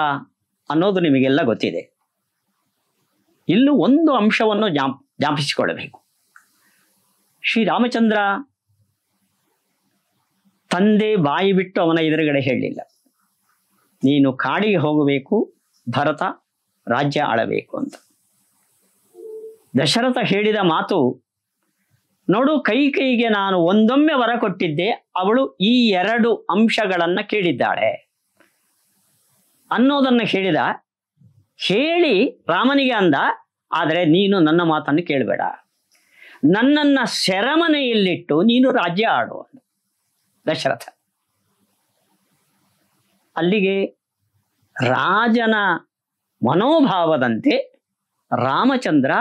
ಅನ್ನೋದು ನಿಮಗೆಲ್ಲ ಗೊತ್ತಿದೆ. ಇಲ್ಲೂ ಒಂದು ಅಂಶವನ್ನು ಜ್ಞಾಪಿಸಿಕೊಳ್ಳಬೇಕು. ಶ್ರೀರಾಮಚಂದ್ರ ತಂದೆ ಬಾಯಿ ಬಿಟ್ಟು ಅವನ ಎದುರುಗಡೆ ಹೇಳಲಿಲ್ಲ, ನೀನು ಕಾಡಿಗೆ ಹೋಗಬೇಕು, ಭರತ ರಾಜ್ಯ ಆಳಬೇಕು ಅಂತ. ದಶರಥ ಹೇಳಿದ ಮಾತು, ನೋಡು ಕೈಕೈಗೆ ನಾನು ಒಂದೊಮ್ಮೆ ವರ ಕೊಟ್ಟಿದ್ದೆ, ಅವಳು ಈ 2 ಅಂಶಗಳನ್ನು ಕೇಳಿದ್ದಾಳೆ ಅನ್ನೋದನ್ನು ಹೇಳಿದ. ಹೇಳಿ ರಾಮನಿಗೆ ಅಂದ, ಆದರೆ ನೀನು ನನ್ನ ಮಾತನ್ನು ಕೇಳಬೇಡ, ನನ್ನನ್ನು ಸೆರೆಮನೆಯಲ್ಲಿಟ್ಟು ನೀನು ರಾಜ್ಯ ಆಡು ದಶರಥ. ಅಲ್ಲಿಗೆ ರಾಜನ ಮನೋಭಾವದಂತೆ ರಾಮಚಂದ್ರ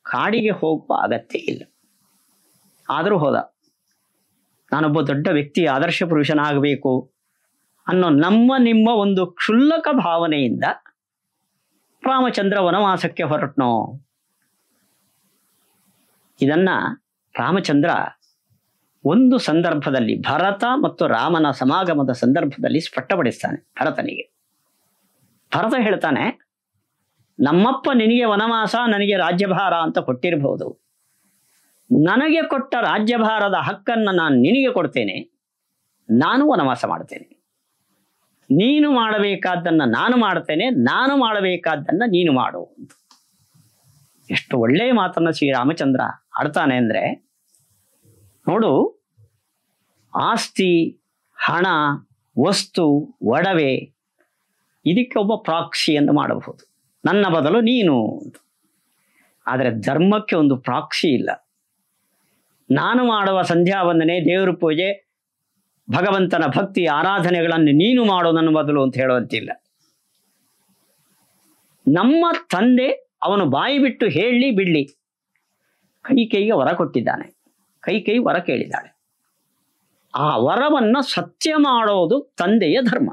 ಕಾಡಿಗೆ ಹೋಗುವ ಅಗತ್ಯ ಇಲ್ಲ. ಆದರೂ ಹೋದ. ನಾನೊಬ್ಬ ದೊಡ್ಡ ವ್ಯಕ್ತಿ, ಆದರ್ಶ ಪುರುಷನಾಗಬೇಕು ಅನ್ನೋ ನಿಮ್ಮ ಒಂದು ಕ್ಷುಲ್ಲಕ ಭಾವನೆಯಿಂದ ರಾಮಚಂದ್ರ ವನವಾಸಕ್ಕೆ ಹೊರಟ್ನೋ. ಇದನ್ನ ರಾಮಚಂದ್ರ ಒಂದು ಸಂದರ್ಭದಲ್ಲಿ ಭರತ ಮತ್ತು ರಾಮನ ಸಮಾಗಮದ ಸಂದರ್ಭದಲ್ಲಿ ಸ್ಪಷ್ಟಪಡಿಸ್ತಾನೆ ಭರತನಿಗೆ. ಭರತ ಹೇಳ್ತಾನೆ, ನಮ್ಮಪ್ಪ ನಿನಗೆ ವನವಾಸ, ನನಗೆ ರಾಜ್ಯಭಾರ ಅಂತ ಕೊಟ್ಟಿರಬಹುದು. ನನಗೆ ಕೊಟ್ಟ ರಾಜ್ಯಭಾರದ ಹಕ್ಕನ್ನು ನಾನು ನಿನಗೆ ಕೊಡ್ತೇನೆ, ನಾನು ವನವಾಸ ಮಾಡ್ತೇನೆ. ನೀನು ಮಾಡಬೇಕಾದ್ದನ್ನು ನಾನು ಮಾಡ್ತೇನೆ, ನಾನು ಮಾಡಬೇಕಾದ್ದನ್ನು ನೀನು ಮಾಡು ಅಂತ. ಎಷ್ಟು ಒಳ್ಳೆಯ ಮಾತನ್ನು ಶ್ರೀರಾಮಚಂದ್ರ ಆಡ್ತಾನೆ ಅಂದರೆ, ನೋಡು, ಆಸ್ತಿ, ಹಣ, ವಸ್ತು, ಒಡವೆ ಇದಕ್ಕೆ ಒಬ್ಬ ಪ್ರಾಕ್ಸಿಯನ್ನು ಮಾಡಬಹುದು, ನನ್ನ ಬದಲು ನೀನು ಅಂತ. ಆದರೆ ಧರ್ಮಕ್ಕೆ ಒಂದು ಪ್ರಾಕ್ಸಿ ಇಲ್ಲ. ನಾನು ಮಾಡುವ ಸಂಧ್ಯಾ ವಂದನೆ, ದೇವರ ಪೂಜೆ, ಭಗವಂತನ ಭಕ್ತಿ ಆರಾಧನೆಗಳನ್ನು ನೀನು ಮಾಡೋ ನನ್ನ ಬದಲು ಅಂತ ಹೇಳುವಂತಿಲ್ಲ. ನಮ್ಮ ತಂದೆ ಅವನು ಬಾಯಿ ಬಿಟ್ಟು ಹೇಳಲಿ ಬಿಡ್ಲಿ, ಕೈಕೈಗೆ ವರ ಕೊಟ್ಟಿದ್ದಾನೆ, ಕೈಕೈ ವರ ಕೇಳಿದ್ದಾಳೆ. ಆ ವರವನ್ನು ಸತ್ಯ ಮಾಡೋದು ತಂದೆಯ ಧರ್ಮ.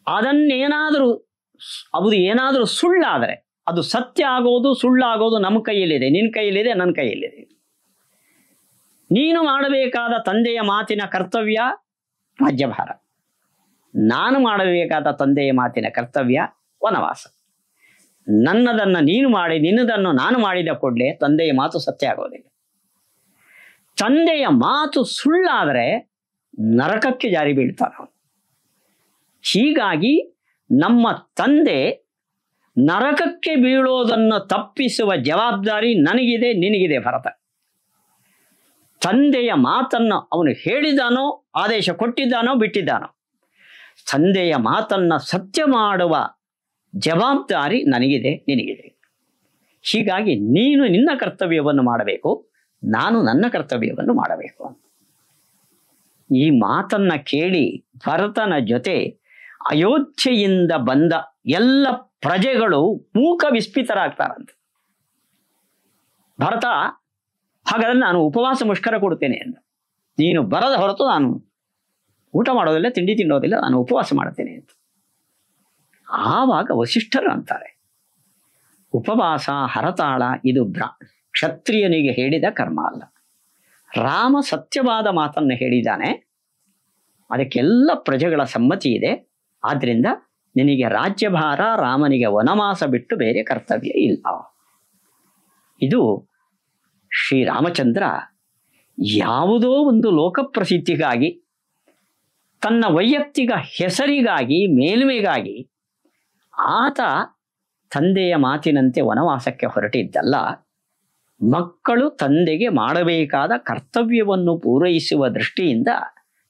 ಅದನ್ನೇನಾದರೂ ಅದು ಏನಾದರೂ ಸುಳ್ಳಾದರೆ ಅದು ಸತ್ಯ ಆಗೋದು ಸುಳ್ಳಾಗೋದು ನಮ್ಮ ಕೈಯಲ್ಲಿದೆ, ನಿನ್ನ ಕೈಯಲ್ಲಿದೆ, ನನ್ನ ಕೈಯಲ್ಲಿದೆ. ನೀನು ಮಾಡಬೇಕಾದ ತಂದೆಯ ಮಾತಿನ ಕರ್ತವ್ಯ ರಾಜ್ಯಭಾರ, ನಾನು ಮಾಡಬೇಕಾದ ತಂದೆಯ ಮಾತಿನ ಕರ್ತವ್ಯ ವನವಾಸ. ನನ್ನದನ್ನು ನೀನು ಮಾಡಿ ನಿನ್ನದನ್ನು ನಾನು ಮಾಡಿದ ಕೂಡಲೇ ತಂದೆಯ ಮಾತು ಸತ್ಯ ಆಗೋದಿಲ್ಲ. ತಂದೆಯ ಮಾತು ಸುಳ್ಳಾದರೆ ನರಕಕ್ಕೆ ಜಾರಿ ಬೀಳ್ತಾನೆ. ಹೀಗಾಗಿ ನಮ್ಮ ತಂದೆ ನರಕಕ್ಕೆ ಬೀಳೋದನ್ನು ತಪ್ಪಿಸುವ ಜವಾಬ್ದಾರಿ ನನಗಿದೆ, ನಿನಗಿದೆ ಭರತ. ತಂದೆಯ ಮಾತನ್ನು ಅವನು ಹೇಳಿದಾನೋ, ಆದೇಶ ಕೊಟ್ಟಿದ್ದಾನೋ, ಬಿಟ್ಟಿದ್ದಾನೋ, ತಂದೆಯ ಮಾತನ್ನು ಸತ್ಯ ಮಾಡುವ ಜವಾಬ್ದಾರಿ ನನಗಿದೆ, ನಿನಗಿದೆ. ಹೀಗಾಗಿ ನೀನು ನಿನ್ನ ಕರ್ತವ್ಯವನ್ನು ಮಾಡಬೇಕು, ನಾನು ನನ್ನ ಕರ್ತವ್ಯವನ್ನು ಮಾಡಬೇಕು. ಈ ಮಾತನ್ನ ಕೇಳಿ ಭರತನ ಜೊತೆ ಅಯೋಧ್ಯೆಯಿಂದ ಬಂದ ಎಲ್ಲ ಪ್ರಜೆಗಳು ಮೂಕ ವಿಸ್ಮಿತರಾಗ್ತಾರಂತೆ. ಭರತ, ಹಾಗಾದ್ರೆ ನಾನು ಉಪವಾಸ ಮುಷ್ಕರ ಕೊಡ್ತೇನೆ ಅಂತ. ನೀನು ಬರದ ಹೊರತು ನಾನು ಊಟ ಮಾಡೋದಿಲ್ಲ, ತಿಂಡಿ ತಿನ್ನೋದಿಲ್ಲ, ನಾನು ಉಪವಾಸ ಮಾಡ್ತೇನೆ ಅಂತ. ಆವಾಗ ವಸಿಷ್ಠರು ಅಂತಾರೆ, ಉಪವಾಸ ಹರತಾಳ ಇದು ಕ್ಷತ್ರಿಯನಿಗೆ ಹೇಳಿದ ಕರ್ಮ ಅಲ್ಲ. ರಾಮ ಸತ್ಯವಾದ ಮಾತನ್ನು ಹೇಳಿದ್ದಾನೆ, ಅದಕ್ಕೆಲ್ಲ ಪ್ರಜೆಗಳ ಸಮ್ಮತಿ ಇದೆ. ಆದ್ರಿಂದ ನಿನಗೆ ರಾಜ್ಯಭಾರ, ರಾಮನಿಗೆ ವನವಾಸ ಬಿಟ್ಟು ಬೇರೆ ಕರ್ತವ್ಯ ಇಲ್ಲ. ಇದು ಶ್ರೀರಾಮಚಂದ್ರ ಯಾವುದೋ ಒಂದು ಲೋಕಪ್ರಸಿದ್ಧಿಗಾಗಿ, ತನ್ನ ವೈಯಕ್ತಿಕ ಹೆಸರಿಗಾಗಿ, ಮೇಲ್ಮೆಗಾಗಿ ಆತ ತಂದೆಯ ಮಾತಿನಂತೆ ವನವಾಸಕ್ಕೆ ಹೊರಟಿದ್ದಲ್ಲ. ಮಕ್ಕಳು ತಂದೆಗೆ ಮಾಡಬೇಕಾದ ಕರ್ತವ್ಯವನ್ನು ಪೂರೈಸುವ ದೃಷ್ಟಿಯಿಂದ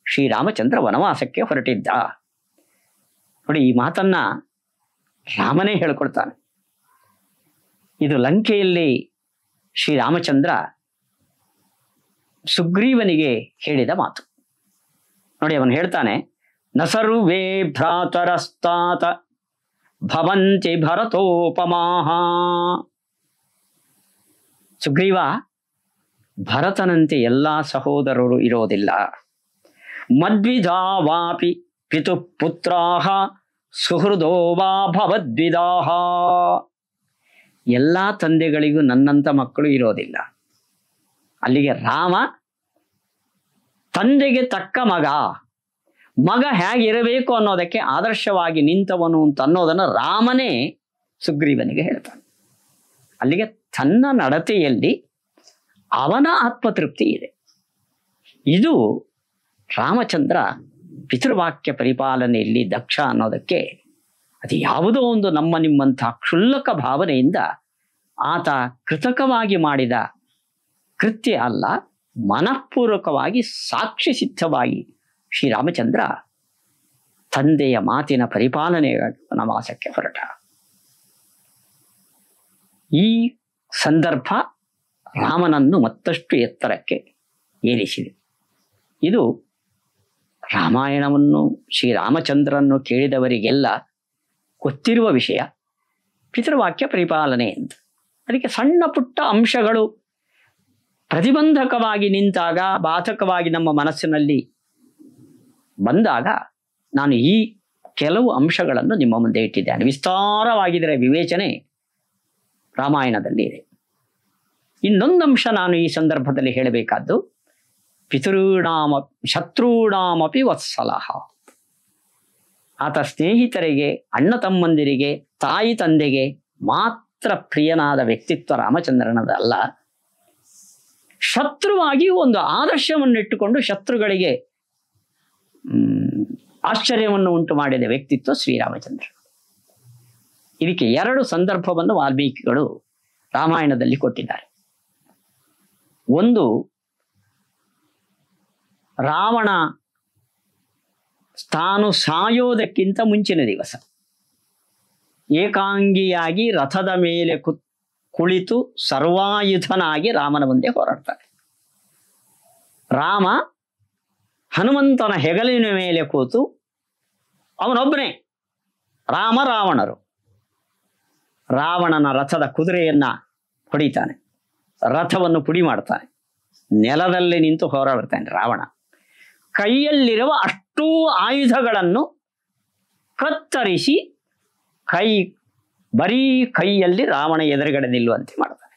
ಶ್ರೀರಾಮಚಂದ್ರ ವನವಾಸಕ್ಕೆ ಹೊರಟಿದ್ದ. ನೋಡಿ, ಈ ಮಾತನ್ನ ರಾಮನೇ ಹೇಳ್ಕೊಡ್ತಾನೆ. ಇದು ಲಂಕೆಯಲ್ಲಿ ಶ್ರೀರಾಮಚಂದ್ರ ಸುಗ್ರೀವನಿಗೆ ಹೇಳಿದ ಮಾತು. ನೋಡಿ, ಅವನು ಹೇಳ್ತಾನೆ, ನ ಸರ್ವೇ ಭ್ರಾತರಸ್ತಾತ ಭವಂತಿ ಭರತೋಪಮಾಹ. ಸುಗ್ರೀವ, ಭರತನಂತೆ ಎಲ್ಲ ಸಹೋದರರು ಇರೋದಿಲ್ಲ. ಮದ್ವಿಧಾ ವಾಪಿ ಪಿತು ಪುತ್ರಾಹ ಸುಹೃದೋ ವಾ ಭವದ್ವಿಧಾಹ. ಎಲ್ಲ ತಂದೆಗಳಿಗೂ ನನ್ನಂಥ ಮಕ್ಕಳು ಇರೋದಿಲ್ಲ. ಅಲ್ಲಿಗೆ ರಾಮ ತಂದೆಗೆ ತಕ್ಕ ಮಗ, ಮಗ ಹೇಗಿರಬೇಕು ಅನ್ನೋದಕ್ಕೆ ಆದರ್ಶವಾಗಿ ನಿಂತವನು ಅಂತ ಅನ್ನೋದನ್ನು ರಾಮನೇ ಸುಗ್ರೀವನಿಗೆ ಹೇಳ್ತಾನೆ. ಅಲ್ಲಿಗೆ ತನ್ನ ನಡತೆಯಲ್ಲಿ ಅವನ ಆತ್ಮತೃಪ್ತಿ ಇದೆ. ಇದು ರಾಮಚಂದ್ರ ಪಿತೃವಾಕ್ಯ ಪರಿಪಾಲನೆಯಲ್ಲಿ ದಕ್ಷ ಅನ್ನೋದಕ್ಕೆ ಅದು ಯಾವುದೋ ಒಂದು ನಮ್ಮ ನಿಮ್ಮಂಥ ಕ್ಷುಲ್ಲಕ ಭಾವನೆಯಿಂದ ಆತ ಕೃತಕವಾಗಿ ಮಾಡಿದ ಕೃತ್ಯ ಅಲ್ಲ, ಮನಃಪೂರ್ವಕವಾಗಿ ಸಾಕ್ಷಿ ಸಿದ್ಧವಾಗಿ ಶ್ರೀರಾಮಚಂದ್ರ ತಂದೆಯ ಮಾತಿನ ಪರಿಪಾಲನೆಗಾಗಿ ವನವಾಸಕ್ಕೆ ಹೊರಟ. ಈ ಸಂದರ್ಭ ರಾಮನನ್ನು ಮತ್ತಷ್ಟು ಎತ್ತರಕ್ಕೆ ಏರಿಸಿದೆ. ಇದು ರಾಮಾಯಣವನ್ನು, ಶ್ರೀರಾಮಚಂದ್ರನ್ನು ಕೇಳಿದವರಿಗೆಲ್ಲ ಗೊತ್ತಿರುವ ವಿಷಯ. ಪಿತೃವಾಕ್ಯ ಪರಿಪಾಲನೆ ಅಂತ ಅದಕ್ಕೆ ಸಣ್ಣ ಪುಟ್ಟ ಅಂಶಗಳು ಪ್ರತಿಬಂಧಕವಾಗಿ ನಿಂತಾಗ, ಬಾಧಕವಾಗಿ ನಮ್ಮ ಮನಸ್ಸಿನಲ್ಲಿ ಬಂದಾಗ ನಾನು ಈ ಕೆಲವು ಅಂಶಗಳನ್ನು ನಿಮ್ಮ ಮುಂದೆ ಇಟ್ಟಿದ್ದೇನೆ. ವಿಸ್ತಾರವಾಗಿದ್ದರೆ ವಿವೇಚನೆ ರಾಮಾಯಣದಲ್ಲಿ ಇದೆ. ಇನ್ನೊಂದು ಅಂಶ ನಾನು ಈ ಸಂದರ್ಭದಲ್ಲಿ ಹೇಳಬೇಕಾದ್ದು, ಶತ್ರುಣಾಮಪಿ ವತ್ಸಲಃ. ಆತ ಸ್ನೇಹಿತರಿಗೆ, ಅಣ್ಣ ತಮ್ಮಂದಿರಿಗೆ, ತಾಯಿ ತಂದೆಗೆ ಮಾತ್ರ ಪ್ರಿಯನಾದ ವ್ಯಕ್ತಿತ್ವ ರಾಮಚಂದ್ರನದಲ್ಲ. ಶತ್ರುವಾಗಿ ಒಂದು ಆದರ್ಶವನ್ನಿಟ್ಟುಕೊಂಡು ಶತ್ರುಗಳಿಗೆ ಆಶ್ಚರ್ಯವನ್ನು ಉಂಟು ಮಾಡಿದ ವ್ಯಕ್ತಿತ್ವ ಶ್ರೀರಾಮಚಂದ್ರ. ಇದಕ್ಕೆ ಎರಡು ಸಂದರ್ಭವನ್ನು ವಾಲ್ಮೀಕಿಗಳು ರಾಮಾಯಣದಲ್ಲಿ ಕೊಟ್ಟಿದ್ದಾರೆ. ಒಂದು, ರಾವಣ ತಾನು ಸಾಯೋದಕ್ಕಿಂತ ಮುಂಚಿನ ದಿವಸ ಏಕಾಂಗಿಯಾಗಿ ರಥದ ಮೇಲೆ ಕುಳಿತು ಸರ್ವಾಯುಧನಾಗಿ ರಾಮನ ಮುಂದೆ ಹೋರಾಡ್ತಾರೆ. ರಾಮ ಹನುಮಂತನ ಹೆಗಲಿನ ಮೇಲೆ ಕೂತು ಅವನೊಬ್ಬನೇ ರಾವಣರು ರಾವಣನ ರಥದ ಕುದುರೆಯನ್ನ ಹೊಡಿತಾನೆ, ರಥವನ್ನು ಪುಡಿ ಮಾಡ್ತಾನೆ, ನೆಲದಲ್ಲಿ ನಿಂತು ಹೋರಾಡ್ತಾನೆ ರಾವಣ. ಕೈಯಲ್ಲಿರುವ ಅಷ್ಟೂ ಆಯುಧಗಳನ್ನು ಕತ್ತರಿಸಿ ಬರೀ ಕೈಯಲ್ಲಿ ರಾವಣ ಎದುರುಗಡೆ ನಿಲ್ಲುವಂತೆ ಮಾಡ್ತಾನೆ.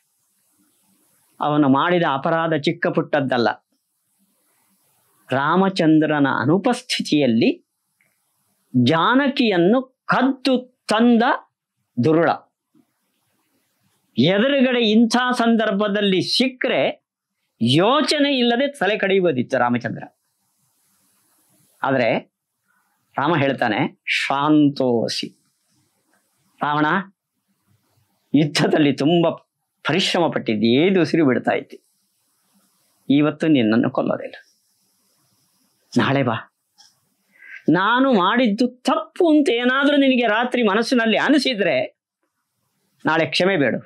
ಅವನು ಮಾಡಿದ ಅಪರಾಧ ಚಿಕ್ಕ ಪುಟ್ಟದ್ದಲ್ಲ. ರಾಮಚಂದ್ರನ ಅನುಪಸ್ಥಿತಿಯಲ್ಲಿ ಜಾನಕಿಯನ್ನು ಕದ್ದು ತಂದ ದುರುಳ ಎದುರುಗಡೆ ಇಂಥ ಸಂದರ್ಭದಲ್ಲಿ ಸಿಕ್ಕರೆ ಯೋಚನೆ ಇಲ್ಲದೆ ತಲೆ ಕಡಿಬೋದಿತ್ತು ರಾಮಚಂದ್ರ. ಆದರೆ ರಾಮ ಹೇಳ್ತಾನೆ, ಶಾಂತೋಸಿ. ರಾವಣ, ಯುದ್ಧದಲ್ಲಿ ತುಂಬಾ ಪರಿಶ್ರಮ ಪಟ್ಟಿದ್ದಿ, ಏದು ಉಸಿರು ಬಿಡ್ತಾ ಇದ್ದಿ, ಇವತ್ತು ನಿನ್ನನ್ನು ಕೊಲ್ಲೋದಿಲ್ಲ, ನಾಳೆ ಬಾ. ನಾನು ಮಾಡಿದ್ದು ತಪ್ಪು ಅಂತ ಏನಾದ್ರೂ ನಿನಗೆ ರಾತ್ರಿ ಮನಸ್ಸಿನಲ್ಲಿ ಅನಿಸಿದ್ರೆ ನಾಳೆ ಕ್ಷಮೆ ಬೇಡು,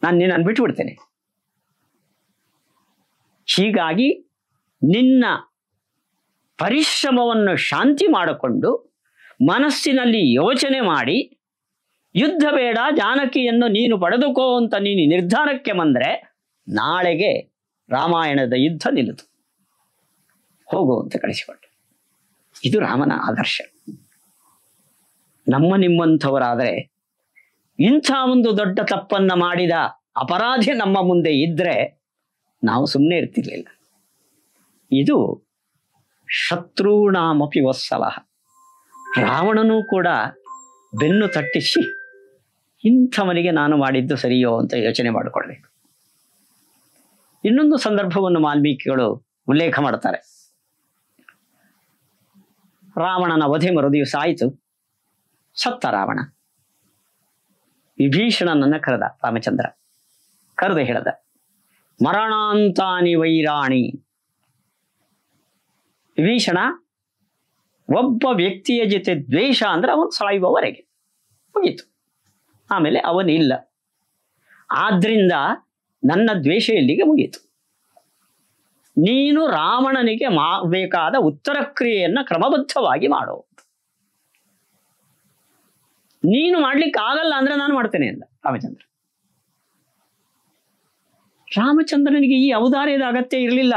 ನಾನು ನಿನ್ನನ್ನು ಬಿಟ್ಬಿಡ್ತೇನೆ. ಹೀಗಾಗಿ ನಿನ್ನ ಪರಿಶ್ರಮವನ್ನು ಶಾಂತಿ ಮಾಡಿಕೊಂಡು ಮನಸ್ಸಿನಲ್ಲಿ ಯೋಚನೆ ಮಾಡಿ ಯುದ್ಧ ಬೇಡ, ಜಾನಕಿಯನ್ನು ನೀನು ಪಡೆದುಕೋ ಅಂತ ನೀನು ನಿರ್ಧಾರಕ್ಕೆ ಬಂದರೆ ನಾಳೆಗೆ ರಾಮಾಯಣದ ಯುದ್ಧ ನಿಲ್ಲಿತು, ಹೋಗು ಅಂತ ಕಳಿಸಿಕೊಟ್ಟು. ಇದು ರಾಮನ ಆದರ್ಶ. ನಮ್ಮ ನಿಮ್ಮಂಥವರಾದರೆ ಇಂಥ ಒಂದು ದೊಡ್ಡ ತಪ್ಪನ್ನ ಮಾಡಿದ ಅಪರಾಧಿ ನಮ್ಮ ಮುಂದೆ ಇದ್ರೆ ನಾವು ಸುಮ್ಮನೆ ಇರ್ತಿರ್ಲಿಲ್ಲ. ಇದು ಶತ್ರುಣಾಮಪಿ ವತ್ಸಲಃ. ರಾವಣನೂ ಕೂಡ ಬೆನ್ನು ತಟ್ಟಿಸಿ ಇಂಥವನಿಗೆ ನಾನು ಮಾಡಿದ್ದು ಸರಿಯೋ ಅಂತ ಯೋಚನೆ ಮಾಡಿಕೊಳ್ಬೇಕು. ಇನ್ನೊಂದು ಸಂದರ್ಭವನ್ನು ವಾಲ್ಮೀಕಿಗಳು ಉಲ್ಲೇಖ ಮಾಡ್ತಾರೆ. ರಾವಣನ ವಧೆ ಮರುದಿವಸ ಆಯಿತು, ಸತ್ತ ರಾವಣ. ವಿಭೀಷಣನನ್ನ ಕರೆದ ರಾಮಚಂದ್ರ. ಕರೆದು ಹೇಳ್ದ, ಮರಣಾಂತಾನಿ ವೈರಾಣಿ. ವಿಭೀಷಣ ಒಬ್ಬ ವ್ಯಕ್ತಿಯ ಜೊತೆ ದ್ವೇಷ ಅಂದ್ರೆ ಅವನು ಸಾಯುವವರೆಗೆ ಮುಗೀತು, ಆಮೇಲೆ ಅವನಿಲ್ಲ. ಆದ್ರಿಂದ ನನ್ನ ದ್ವೇಷ ಇಲ್ಲಿಗೆ ಮುಗೀತು. ನೀನು ರಾವಣನಿಗೆ ಬೇಕಾದ ಉತ್ತರ ಕ್ರಿಯೆಯನ್ನ ಕ್ರಮಬದ್ಧವಾಗಿ ಮಾಡು. ನೀನು ಮಾಡ್ಲಿಕ್ಕೆ ಆಗಲ್ಲ ಅಂದ್ರೆ ನಾನು ಮಾಡ್ತೇನೆ ಅಂದ ರಾಮಚಂದ್ರ. ರಾಮಚಂದ್ರನಿಗೆ ಈ ಔದಾರ್ಯದ ಅಗತ್ಯ ಇರಲಿಲ್ಲ.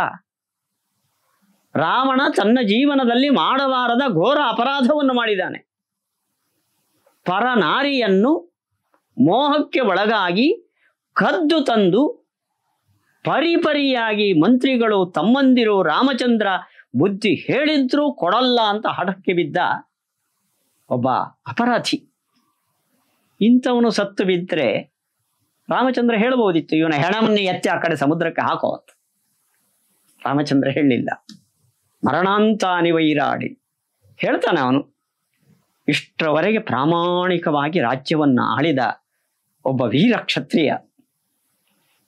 ರಾವಣ ತನ್ನ ಜೀವನದಲ್ಲಿ ಮಾಡಬಾರದ ಘೋರ ಅಪರಾಧವನ್ನು ಮಾಡಿದ್ದಾನೆ. ಪರನಾರಿಯನ್ನು ಮೋಹಕ್ಕೆ ಒಳಗಾಗಿ ಕದ್ದು ತಂದು ಪರಿಪರಿಯಾಗಿ ಮಂತ್ರಿಗಳು ತಮ್ಮಂದಿರು ರಾಮಚಂದ್ರ ಬುದ್ಧಿ ಹೇಳಿದ್ರೂ ಕೊಡಲ್ಲ ಅಂತ ಹಠಕ್ಕೆ ಬಿದ್ದ ಒಬ್ಬ ಅಪರಾಧಿ. ಇಂಥವನು ಸತ್ತು ಬಿದ್ದರೆ ರಾಮಚಂದ್ರ ಹೇಳಬಹುದಿತ್ತು, ಇವನ ಹೆಣವನ್ನು ಎತ್ತಿ ಆ ಕಡೆ ಸಮುದ್ರಕ್ಕೆ ಹಾಕೋ ಅಂತ. ರಾಮಚಂದ್ರ ಹೇಳಲಿಲ್ಲ. ಮರಣಾಂತಾನಿ ವೈರಾಡಿ ಹೇಳ್ತಾನೆ ಅವನು. ಇಷ್ಟರವರೆಗೆ ಪ್ರಾಮಾಣಿಕವಾಗಿ ರಾಜ್ಯವನ್ನು ಆಳಿದ ಒಬ್ಬ ವೀರ ಕ್ಷತ್ರಿಯ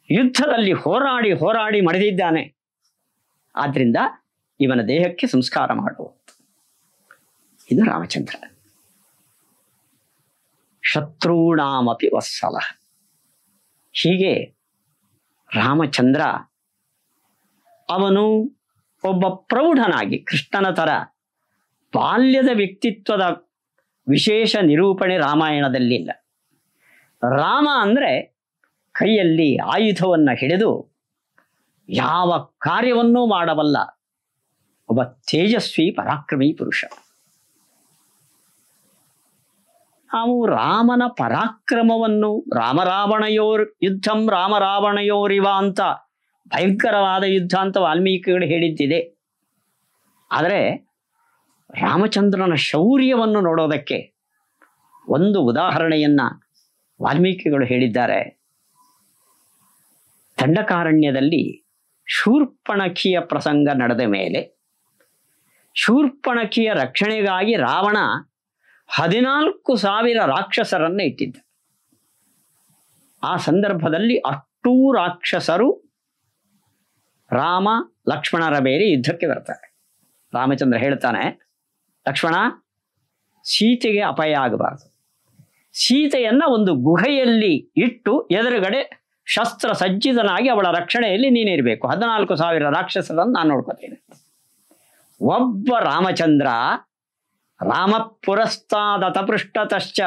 ಯುದ್ಧದಲ್ಲಿ ಹೋರಾಡಿ ಹೋರಾಡಿ ಮಡಿದಿದ್ದಾನೆ. ಆದ್ರಿಂದ ಇವನ ದೇಹಕ್ಕೆ ಸಂಸ್ಕಾರ ಮಾಡುವ. ಇದು ರಾಮಚಂದ್ರ. ಶತ್ರುಣಾಮಪಿ ವತ್ಸಲ. ಹೀಗೆ ರಾಮಚಂದ್ರ ಅವನು ಒಬ್ಬ ಪ್ರೌಢನಾಗಿ ಕೃಷ್ಣನ ತರ ಬಾಲ್ಯದ ವ್ಯಕ್ತಿತ್ವದ ವಿಶೇಷ ನಿರೂಪಣೆ ರಾಮಾಯಣದಲ್ಲಿಲ್ಲ. ರಾಮ ಅಂದ್ರೆ ಕೈಯಲ್ಲಿ ಆಯುಧವನ್ನು ಹಿಡಿದು ಯಾವ ಕಾರ್ಯವನ್ನೂ ಮಾಡಬಲ್ಲ ಒಬ್ಬ ತೇಜಸ್ವಿ ಪರಾಕ್ರಮಿ ಪುರುಷ. ನಾವು ರಾಮನ ಪರಾಕ್ರಮವನ್ನು ರಾಮರಾವಣಯೋರ್ ಯುದ್ಧಂ ರಾಮರಾವಣಯೋರಿವ ಅಂತ ಭಯಂಕರವಾದ ಯುದ್ಧ ಅಂತ ವಾಲ್ಮೀಕಿಗಳು ಹೇಳಿದ್ದಿದೆ. ಆದರೆ ರಾಮಚಂದ್ರನ ಶೌರ್ಯವನ್ನು ನೋಡೋದಕ್ಕೆ ಒಂದು ಉದಾಹರಣೆಯನ್ನ ವಾಲ್ಮೀಕಿಗಳು ಹೇಳಿದ್ದಾರೆ. ದಂಡಕಾರಣ್ಯದಲ್ಲಿ ಶೂರ್ಪಣಖಿಯ ಪ್ರಸಂಗ ನಡೆದ ಮೇಲೆ ಶೂರ್ಪಣಖಿಯ ರಕ್ಷಣೆಗಾಗಿ ರಾವಣ 14,000 ರಾಕ್ಷಸರನ್ನ ಇಟ್ಟಿದ್ದ. ಆ ಸಂದರ್ಭದಲ್ಲಿ ಅಷ್ಟೂ ರಾಕ್ಷಸರು ರಾಮ ಲಕ್ಷ್ಮಣರ ಬೇರೆ ಯುದ್ಧಕ್ಕೆ ಬರ್ತಾರೆ. ರಾಮಚಂದ್ರ ಹೇಳ್ತಾನೆ, ಲಕ್ಷ್ಮಣ, ಸೀತೆಗೆ ಅಪಾಯ ಆಗಬಾರದು. ಸೀತೆಯನ್ನ ಒಂದು ಗುಹೆಯಲ್ಲಿ ಇಟ್ಟು ಎದುರುಗಡೆ ಶಸ್ತ್ರ ಸಜ್ಜಿತನಾಗಿ ಅವಳ ರಕ್ಷಣೆಯಲ್ಲಿ ನೀನಿರಬೇಕು. 14,000 ರಾಕ್ಷಸರನ್ನು ನಾನು ನೋಡ್ಕೋತೇನೆ. ಒಬ್ಬ ರಾಮಚಂದ್ರ ರಾಮ ಪುರಸ್ತಾದತ ಪೃಷ್ಠತಶ್ಚ.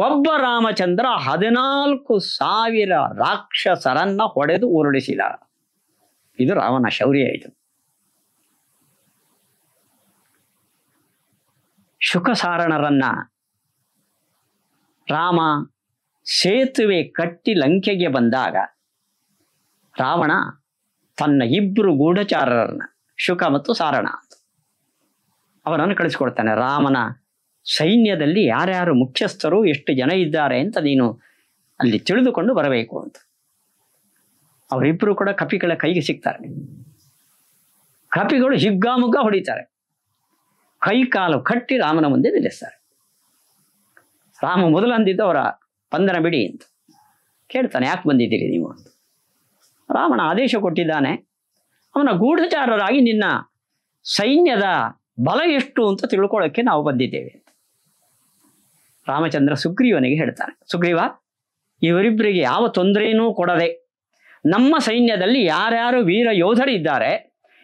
ಒಬ್ಬ ರಾಮಚಂದ್ರ 14,000 ರಾಕ್ಷಸರನ್ನ ಹೊಡೆದು ಉರುಳಿಸಿದ. ಇದು ರಾವಣ ಶೌರ್ಯ. ಇದು ಶುಕಸಾರಣರನ್ನ ರಾಮ ಸೇತುವೆ ಕಟ್ಟಿ ಲಂಕೆಗೆ ಬಂದಾಗ ರಾವಣ ತನ್ನ 2 ಗೂಢಚಾರರನ್ನ, ಶುಕ ಮತ್ತು ಸಾರಣ, ಅವರನ್ನು ಕಳಿಸ್ಕೊಡ್ತಾನೆ. ರಾಮನ ಸೈನ್ಯದಲ್ಲಿ ಯಾರ್ಯಾರು ಮುಖ್ಯಸ್ಥರು, ಎಷ್ಟು ಜನ ಇದ್ದಾರೆ ಅಂತ ನೀನು ಅಲ್ಲಿ ತಿಳಿದುಕೊಂಡು ಬರಬೇಕು ಅಂತ. ಅವರಿಬ್ಬರು ಕೂಡ ಕಪಿಗಳ ಕೈಗೆ ಸಿಗ್ತಾರೆ. ಕಪಿಗಳು ಹಿಗ್ಗಾಮುಗ್ಗ ಹೊಡಿತಾರೆ, ಕೈ ಕಾಲು ಕಟ್ಟಿ ರಾಮನ ಮುಂದೆ ನಿಲ್ಲಿಸ್ತಾರೆ. ರಾಮ ಮೊದಲು ಅಂದಿದ್ದು ಅವರ ಬಂಧನ ಬಿಡಿ ಅಂತ. ಕೇಳ್ತಾನೆ, ಯಾಕೆ ಬಂದಿದ್ದೀರಿ ನೀವು ಅಂತ. ರಾಮನ ಆದೇಶ ಕೊಟ್ಟಿದ್ದಾನೆ, ಅವನ ಗೂಢಚಾರರಾಗಿ ನಿನ್ನ ಸೈನ್ಯದ ಬಲ ಎಷ್ಟು ಅಂತ ತಿಳ್ಕೊಳ್ಳೋಕ್ಕೆ ನಾವು ಬಂದಿದ್ದೇವೆ ಅಂತ. ರಾಮಚಂದ್ರ ಸುಗ್ರೀವನಿಗೆ ಹೇಳ್ತಾನೆ, ಸುಗ್ರೀವ, ಇವರಿಬ್ಬರಿಗೆ ಯಾವ ತೊಂದರೆಯೂ ಕೊಡದೆ ನಮ್ಮ ಸೈನ್ಯದಲ್ಲಿ ಯಾರ್ಯಾರು ವೀರ ಯೋಧರಿದ್ದಾರೆ,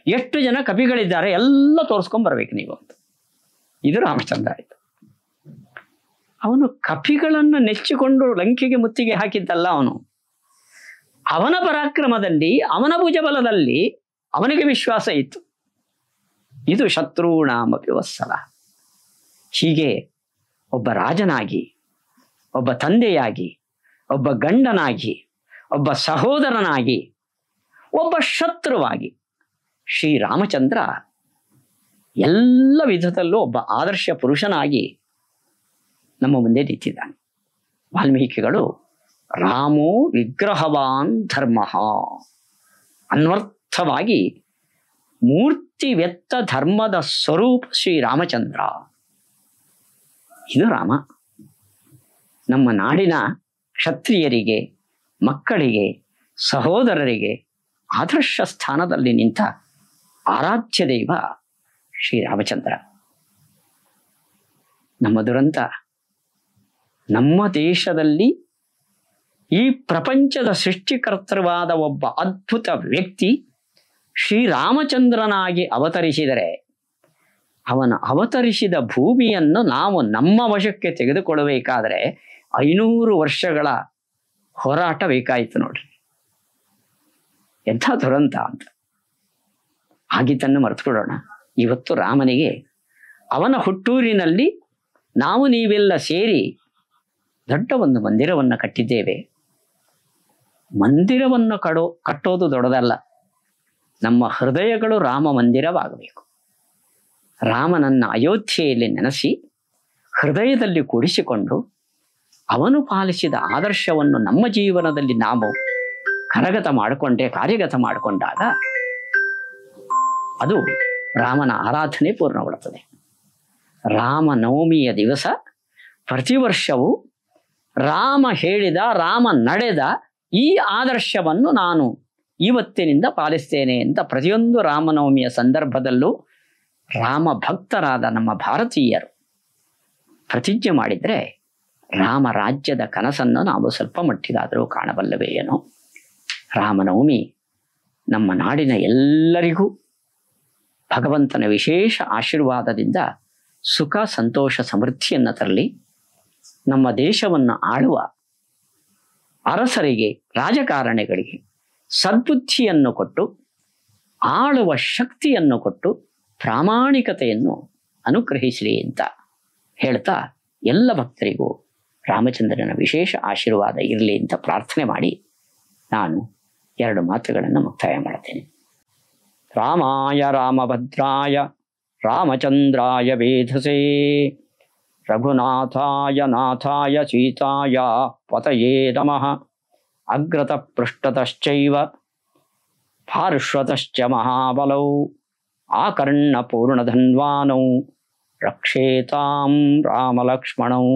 ಎಷ್ಟು ಜನ ಕಪಿಗಳಿದ್ದಾರೆ ಎಲ್ಲ ತೋರಿಸ್ಕೊಂಡ್ ಬರ್ಬೇಕು ನೀವು ಅಂತ. ಇದು ರಾಮಚಂದ್ರ ಆಯಿತು. ಅವನು ಕಪಿಗಳನ್ನು ನೆಚ್ಚಿಕೊಂಡು ಲಂಕೆಗೆ ಮುತ್ತಿಗೆ ಹಾಕಿದ್ದಲ್ಲ, ಅವನ ಪರಾಕ್ರಮದಲ್ಲಿ, ಅವನ ಭುಜಬಲದಲ್ಲಿ ಅವನಿಗೆ ವಿಶ್ವಾಸ ಇತ್ತು. ಇದು ಶತ್ರುಣಾಮಪಿ ವತ್ಸಲ. ಹೀಗೆ ಒಬ್ಬ ರಾಜನಾಗಿ, ಒಬ್ಬ ತಂದೆಯಾಗಿ, ಒಬ್ಬ ಗಂಡನಾಗಿ, ಒಬ್ಬ ಸಹೋದರನಾಗಿ, ಒಬ್ಬ ಶತ್ರುವಾಗಿ ಶ್ರೀರಾಮಚಂದ್ರ ಎಲ್ಲ ವಿಧದಲ್ಲೂ ಒಬ್ಬ ಆದರ್ಶ ಪುರುಷನಾಗಿ ನಮ್ಮ ಮುಂದೆ ನಿಂತಿದ್ದಾನೆ. ವಾಲ್ಮೀಕಿಗಳು ರಾಮೋ ವಿಗ್ರಹವಾನ್ ಧರ್ಮ ಅನ್ವರ್ಥವಾಗಿ ಮೂರ್ತಿ ವ್ಯಕ್ತ ಧರ್ಮದ ಸ್ವರೂಪ ಶ್ರೀರಾಮಚಂದ್ರ. ಇದು ರಾಮ. ನಮ್ಮ ನಾಡಿನ ಕ್ಷತ್ರಿಯರಿಗೆ, ಮಕ್ಕಳಿಗೆ, ಸಹೋದರರಿಗೆ ಆದರ್ಶ ಸ್ಥಾನದಲ್ಲಿ ನಿಂತ ಆರಾಧ್ಯ ದೈವ ಶ್ರೀರಾಮಚಂದ್ರ. ನಮ್ಮ ದುರಂತ, ನಮ್ಮ ದೇಶದಲ್ಲಿ ಈ ಪ್ರಪಂಚದ ಸೃಷ್ಟಿಕರ್ತೃವಾದ ಒಬ್ಬ ಅದ್ಭುತ ವ್ಯಕ್ತಿ ಶ್ರೀರಾಮಚಂದ್ರನಾಗಿ ಅವತರಿಸಿದರೆ, ಅವನ ಅವತರಿಸಿದ ಭೂಮಿಯನ್ನು ನಾವು ನಮ್ಮ ವಶಕ್ಕೆ ತೆಗೆದುಕೊಳ್ಳಬೇಕಾದರೆ 500 ವರ್ಷಗಳ ಹೋರಾಟ ಬೇಕಾಯಿತು ನೋಡ್ರಿ. ಎಂಥ ದುರಂತ ಅಂತ. ಆಗಿದ್ದನ್ನು ಮರೆತುಕೊಳ್ಳೋಣ. ಇವತ್ತು ರಾಮನಿಗೆ ಅವನ ಹುಟ್ಟೂರಿನಲ್ಲಿ ನಾವು ನೀವೆಲ್ಲ ಸೇರಿ ದೊಡ್ಡ ಒಂದು ಮಂದಿರವನ್ನು ಕಟ್ಟಿದ್ದೇವೆ. ಮಂದಿರವನ್ನು ಕಟ್ಟೋದು ದೊಡ್ಡದಲ್ಲ, ನಮ್ಮ ಹೃದಯಗಳು ರಾಮ ಮಂದಿರವಾಗಬೇಕು. ರಾಮನನ್ನ ಅಯೋಧ್ಯೆಯಲ್ಲಿ ನೆನೆಸಿ ಹೃದಯದಲ್ಲಿ ಕೂಡಿಸಿಕೊಂಡು ಅವನು ಪಾಲಿಸಿದ ಆದರ್ಶವನ್ನು ನಮ್ಮ ಜೀವನದಲ್ಲಿ ನಾವು ಕಾರ್ಯಗತ ಮಾಡಿಕೊಂಡಾಗ ಅದು ರಾಮನ ಆರಾಧನೆ ಪೂರ್ಣಗೊಳ್ಳುತ್ತದೆ. ರಾಮನವಮಿಯ ದಿವಸ ಪ್ರತಿ ವರ್ಷವೂ ರಾಮ ಹೇಳಿದ, ರಾಮ ನಡೆದ ಈ ಆದರ್ಶವನ್ನು ನಾನು ಇವತ್ತಿನಿಂದ ಪಾಲಿಸ್ತೇನೆ ಅಂತ ಪ್ರತಿಯೊಂದು ರಾಮನವಮಿಯ ಸಂದರ್ಭದಲ್ಲೂ ರಾಮ ಭಕ್ತರಾದ ನಮ್ಮ ಭಾರತೀಯರು ಪ್ರತಿಜ್ಞೆ ಮಾಡಿದರೆ ರಾಮ ರಾಜ್ಯದ ಕನಸನ್ನು ನಾವು ಸ್ವಲ್ಪ ಮಟ್ಟಿಗಾದರೂ ಕಾಣಬಲ್ಲವೇ ಏನೋ. ರಾಮನವಮಿ ನಮ್ಮ ನಾಡಿನ ಎಲ್ಲರಿಗೂ ಭಗವಂತನ ವಿಶೇಷ ಆಶೀರ್ವಾದದಿಂದ ಸುಖ, ಸಂತೋಷ, ಸಮೃದ್ಧಿಯನ್ನು ತರಲಿ. ನಮ್ಮ ದೇಶವನ್ನು ಆಳುವ ಅರಸರಿಗೆ, ರಾಜಕಾರಣಿಗಳಿಗೆ ಸದ್ಬುದ್ಧಿಯನ್ನು ಕೊಟ್ಟು, ಆಳುವ ಶಕ್ತಿಯನ್ನು ಕೊಟ್ಟು, ಪ್ರಾಮಾಣಿಕತೆಯನ್ನು ಅನುಗ್ರಹಿಸಲಿ ಅಂತ ಹೇಳ್ತಾ, ಎಲ್ಲ ಭಕ್ತರಿಗೂ ರಾಮಚಂದ್ರನ ವಿಶೇಷ ಆಶೀರ್ವಾದ ಇರಲಿ ಅಂತ ಪ್ರಾರ್ಥನೆ ಮಾಡಿ ನಾನು 2 ಮಾತುಗಳನ್ನು ಮುಕ್ತಾಯ ಮಾಡ್ತೇನೆ. ರಾಮಾಯ ರಾಮಭದ್ರಾಯ ರಾಮಚಂದ್ರಾಯ ವೇಧಸೇ ರಘುನಾಥಾಯ ನಾಥಾಯ ಸೀತಾಯ ಪತಯೇ ನಮಃ. ಅಗ್ರತ ಪೃಷ್ಠತಶ್ಚೈವ ಪಾರ್ಶ್ವತಶ್ಚ ಮಹಾಬಲೌ ಆಕರ್ಣ ಪೂರ್ಣಧನ್ವಾನೌ ರಕ್ಷೇತಾಂ ರಾಮಲಕ್ಷ್ಮಣೌ.